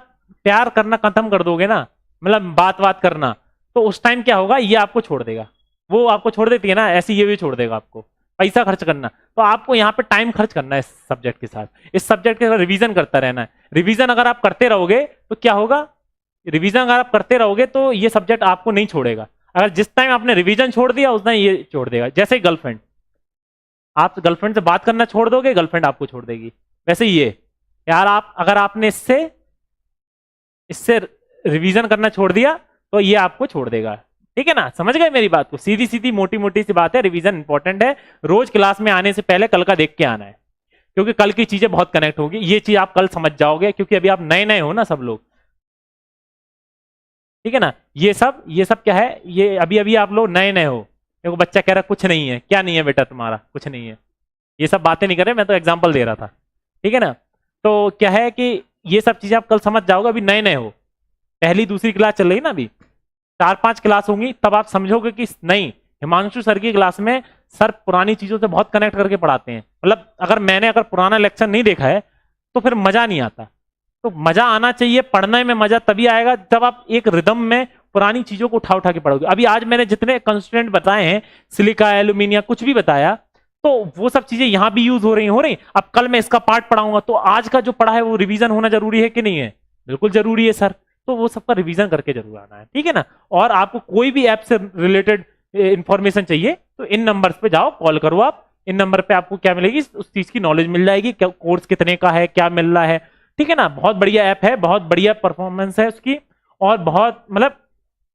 प्यार करना खत्म कर दोगे ना, मतलब बात करना, तो उस टाइम क्या होगा, ये आपको छोड़ देगा। वो आपको छोड़ देती है ना, ऐसे ये भी छोड़ देगा आपको। पैसा खर्च करना, तो आपको यहाँ पे टाइम खर्च करना है इस सब्जेक्ट के साथ, इस सब्जेक्ट के साथ रिवीजन करता रहना है। रिवीजन अगर आप करते रहोगे तो क्या होगा, रिवीजन अगर आप करते रहोगे तो ये सब्जेक्ट आपको नहीं छोड़ेगा। अगर जिस टाइम आपने रिवीजन छोड़ दिया उस टाइम ये छोड़ देगा। जैसे गर्लफ्रेंड, आप गर्लफ्रेंड से बात करना छोड़ दोगे, गर्लफ्रेंड आपको छोड़ देगी। वैसे ही ये यार, आप अगर आपने इससे रिवीजन करना छोड़ दिया तो ये आपको छोड़ देगा, ठीक है ना। समझ गए मेरी बात को? सीधी सीधी मोटी मोटी सी बात है, रिवीजन इंपॉर्टेंट है। रोज क्लास में आने से पहले कल का देख के आना है, क्योंकि कल की चीजें बहुत कनेक्ट होगी। ये चीज आप कल समझ जाओगे, क्योंकि अभी आप नए नए हो ना सब लोग, ठीक है ना। ये सब क्या है, ये अभी अभी आप लोग नए नए हो। देखो बच्चा कह रहा कुछ नहीं है, क्या नहीं है बेटा तुम्हारा, कुछ नहीं है। ये सब बातें नहीं कर रहे, मैं तो एग्जांपल दे रहा था, ठीक है ना। तो क्या है कि ये सब चीजें आप कल समझ जाओगे, अभी नए नए हो, पहली दूसरी क्लास चल रही है ना, अभी 4-5 क्लास होंगी, तब आप समझोगे कि नहीं, हिमांशु सर की क्लास में सर पुरानी चीजों से बहुत कनेक्ट करके पढ़ाते हैं। मतलब अगर पुराना लेक्चर नहीं देखा है तो फिर मजा नहीं आता। तो मजा आना चाहिए, पढ़ने में मजा तभी आएगा जब आप एक रिदम में पुरानी चीजों को उठा उठा के पढ़ोगे। अभी आज मैंने जितने कंस्टेंट बताए हैं, सिलिका, एल्यूमिनियम, कुछ भी बताया, तो वो सब चीजें यहां भी यूज हो रही। अब कल मैं इसका पार्ट पढ़ाऊंगा, तो आज का जो पढ़ा है वो रिवीजन होना जरूरी है कि नहीं है? बिल्कुल जरूरी है सर। तो वो सबका रिवीजन करके जरूर आना है, ठीक है ना। और आपको कोई भी ऐप से रिलेटेड इंफॉर्मेशन चाहिए तो इन नंबर्स पे जाओ, कॉल करो आप। इन नंबर पे आपको क्या मिलेगी, उस चीज की नॉलेज मिल जाएगी, क्या कोर्स कितने का है, क्या मिल रहा है, ठीक है ना। बहुत बढ़िया ऐप है, बहुत बढ़िया परफॉर्मेंस है उसकी, और बहुत मतलब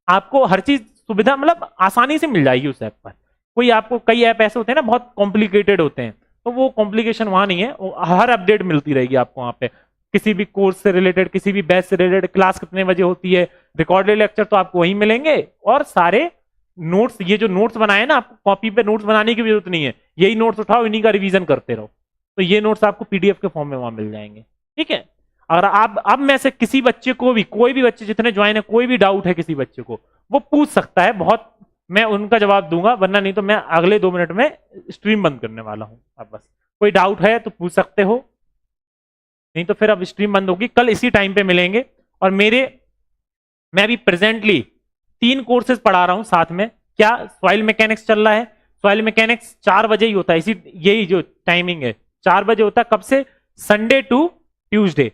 आपको हर चीज सुविधा मतलब आसानी से मिल जाएगी उस ऐप पर। कोई आपको, कई ऐप ऐसे होते हैं ना बहुत कॉम्प्लिकेटेड होते हैं, तो वो कॉम्प्लिकेशन वहां नहीं है, हर अपडेट मिलती रहेगी आपको वहां पे, किसी भी कोर्स से रिलेटेड, किसी भी बैच से रिलेटेड, क्लास कितने बजे होती है, रिकॉर्डेड लेक्चर तो आपको वहीं मिलेंगे, और सारे नोट्स, ये जो नोट्स बनाए ना, आपको कॉपी पे नोट्स बनाने की जरूरत नहीं है, यही नोट्स उठाओ, इन्हीं का रिवीजन करते रहो, तो ये नोट्स आपको पीडीएफ के फॉर्म में वहां मिल जाएंगे। ठीक है, अगर आप अब में से किसी बच्चे को भी, कोई भी बच्चे जितने ज्वाइन है, कोई भी डाउट है किसी बच्चे को, वो पूछ सकता है, बहुत मैं उनका जवाब दूंगा, वरना नहीं तो मैं अगले 2 मिनट में स्ट्रीम बंद करने वाला हूं। आप बस कोई डाउट है तो पूछ सकते हो, नहीं तो फिर अब स्ट्रीम बंद होगी। कल इसी टाइम पे मिलेंगे, और मैं अभी प्रेजेंटली 3 कोर्सेज पढ़ा रहा हूं साथ में। क्या सॉइल मैकेनिक्स चल रहा है, सॉइल मैकेनिक्स 4 बजे ही होता है, इसी यही जो टाइमिंग है 4 बजे होता है, कब से, संडे टू ट्यूसडे।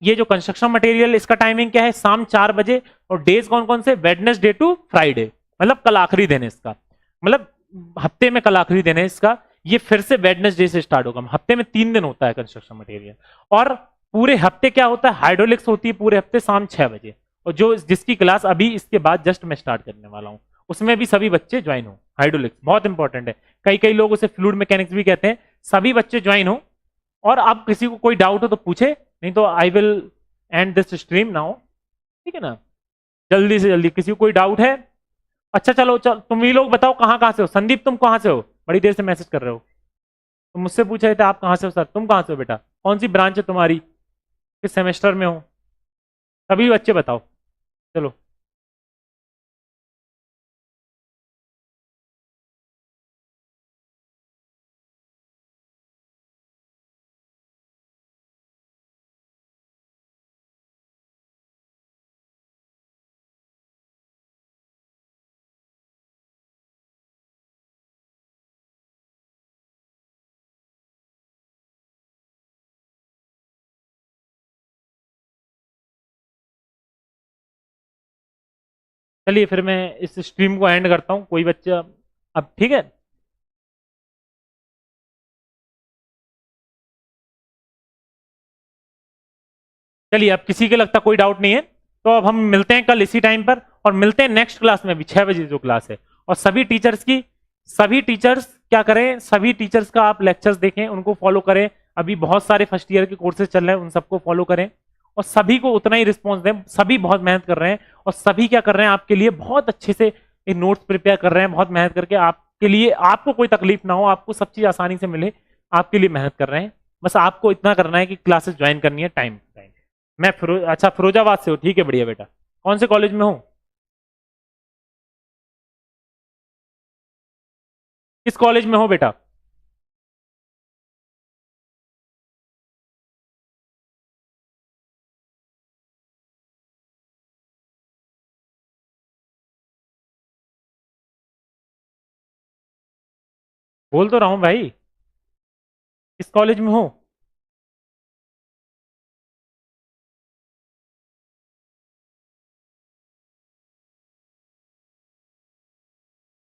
ये जो कंस्ट्रक्शन मटेरियल, इसका टाइमिंग क्या है, शाम 4 बजे, और डेज कौन कौन से, वेडनेसडे टू फ्राइडे, मतलब कल आखिरी दिन है इसका, मतलब हफ्ते में कल आखिरी दिन है इसका। ये फिर से वेडनेसडे से स्टार्ट होगा, हफ्ते में 3 दिन होता है कंस्ट्रक्शन मटेरियल, और पूरे हफ्ते क्या होता है, हाइड्रोलिक्स होती है पूरे हफ्ते शाम 6 बजे, और जो जिसकी क्लास अभी इसके बाद जस्ट मैं स्टार्ट करने वाला हूं, उसमें भी सभी बच्चे ज्वाइन हो। हाइड्रोलिक्स बहुत इंपॉर्टेंट है, कई लोग उसे फ्लूइड मैकेनिक्स भी कहते हैं, सभी बच्चे ज्वाइन हो। और अब किसी को कोई डाउट हो तो पूछे, नहीं तो I will and this stream now. ठीक है ना, जल्दी से जल्दी, किसी को कोई डाउट है? अच्छा चलो, तुम ये लोग बताओ कहाँ से हो। संदीप तुम कहाँ से हो, बड़ी देर से मैसेज कर रहे हो, तुम मुझसे पूछ रहे थे आप कहाँ से हो सर, तुम कहाँ से हो बेटा, कौन सी ब्रांच है तुम्हारी, किस सेमेस्टर में हो, सभी बच्चे बताओ। चलो चलिए फिर मैं इस स्ट्रीम को एंड करता हूँ, कोई बच्चा अब, ठीक है। चलिए, अब किसी के लगता कोई डाउट नहीं है, तो अब हम मिलते हैं कल इसी टाइम पर, और मिलते हैं नेक्स्ट क्लास में भी 6 बजे जो क्लास है। और सभी टीचर्स क्या करें, सभी टीचर्स का आप लेक्चर्स देखें, उनको फॉलो करें, अभी बहुत सारे फर्स्ट ईयर के कोर्सेज चल रहे हैं, उन सबको फॉलो करें, और सभी को उतना ही रिस्पॉन्स दें, सभी बहुत मेहनत कर रहे हैं, और सभी क्या कर रहे हैं, आपके लिए बहुत अच्छे से नोट्स प्रिपेयर कर रहे हैं, बहुत मेहनत करके आपके लिए, आपको कोई तकलीफ ना हो, आपको सब चीज आसानी से मिले, आपके लिए मेहनत कर रहे हैं। बस आपको इतना करना है कि क्लासेस ज्वाइन करनी है टाइम टाइम। मैं अच्छा फिरोजाबाद से हो, ठीक है, बढ़िया बेटा, कौन से कॉलेज में हो, किस कॉलेज में हो बेटा? बोल तो रहा हूं भाई, किस कॉलेज में हो?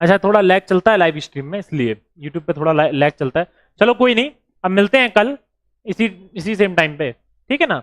अच्छा, थोड़ा लैग चलता है लाइव स्ट्रीम में, इसलिए यूट्यूब पे थोड़ा लैग चलता है। चलो कोई नहीं, अब मिलते हैं कल इसी इसी सेम टाइम पे, ठीक है ना।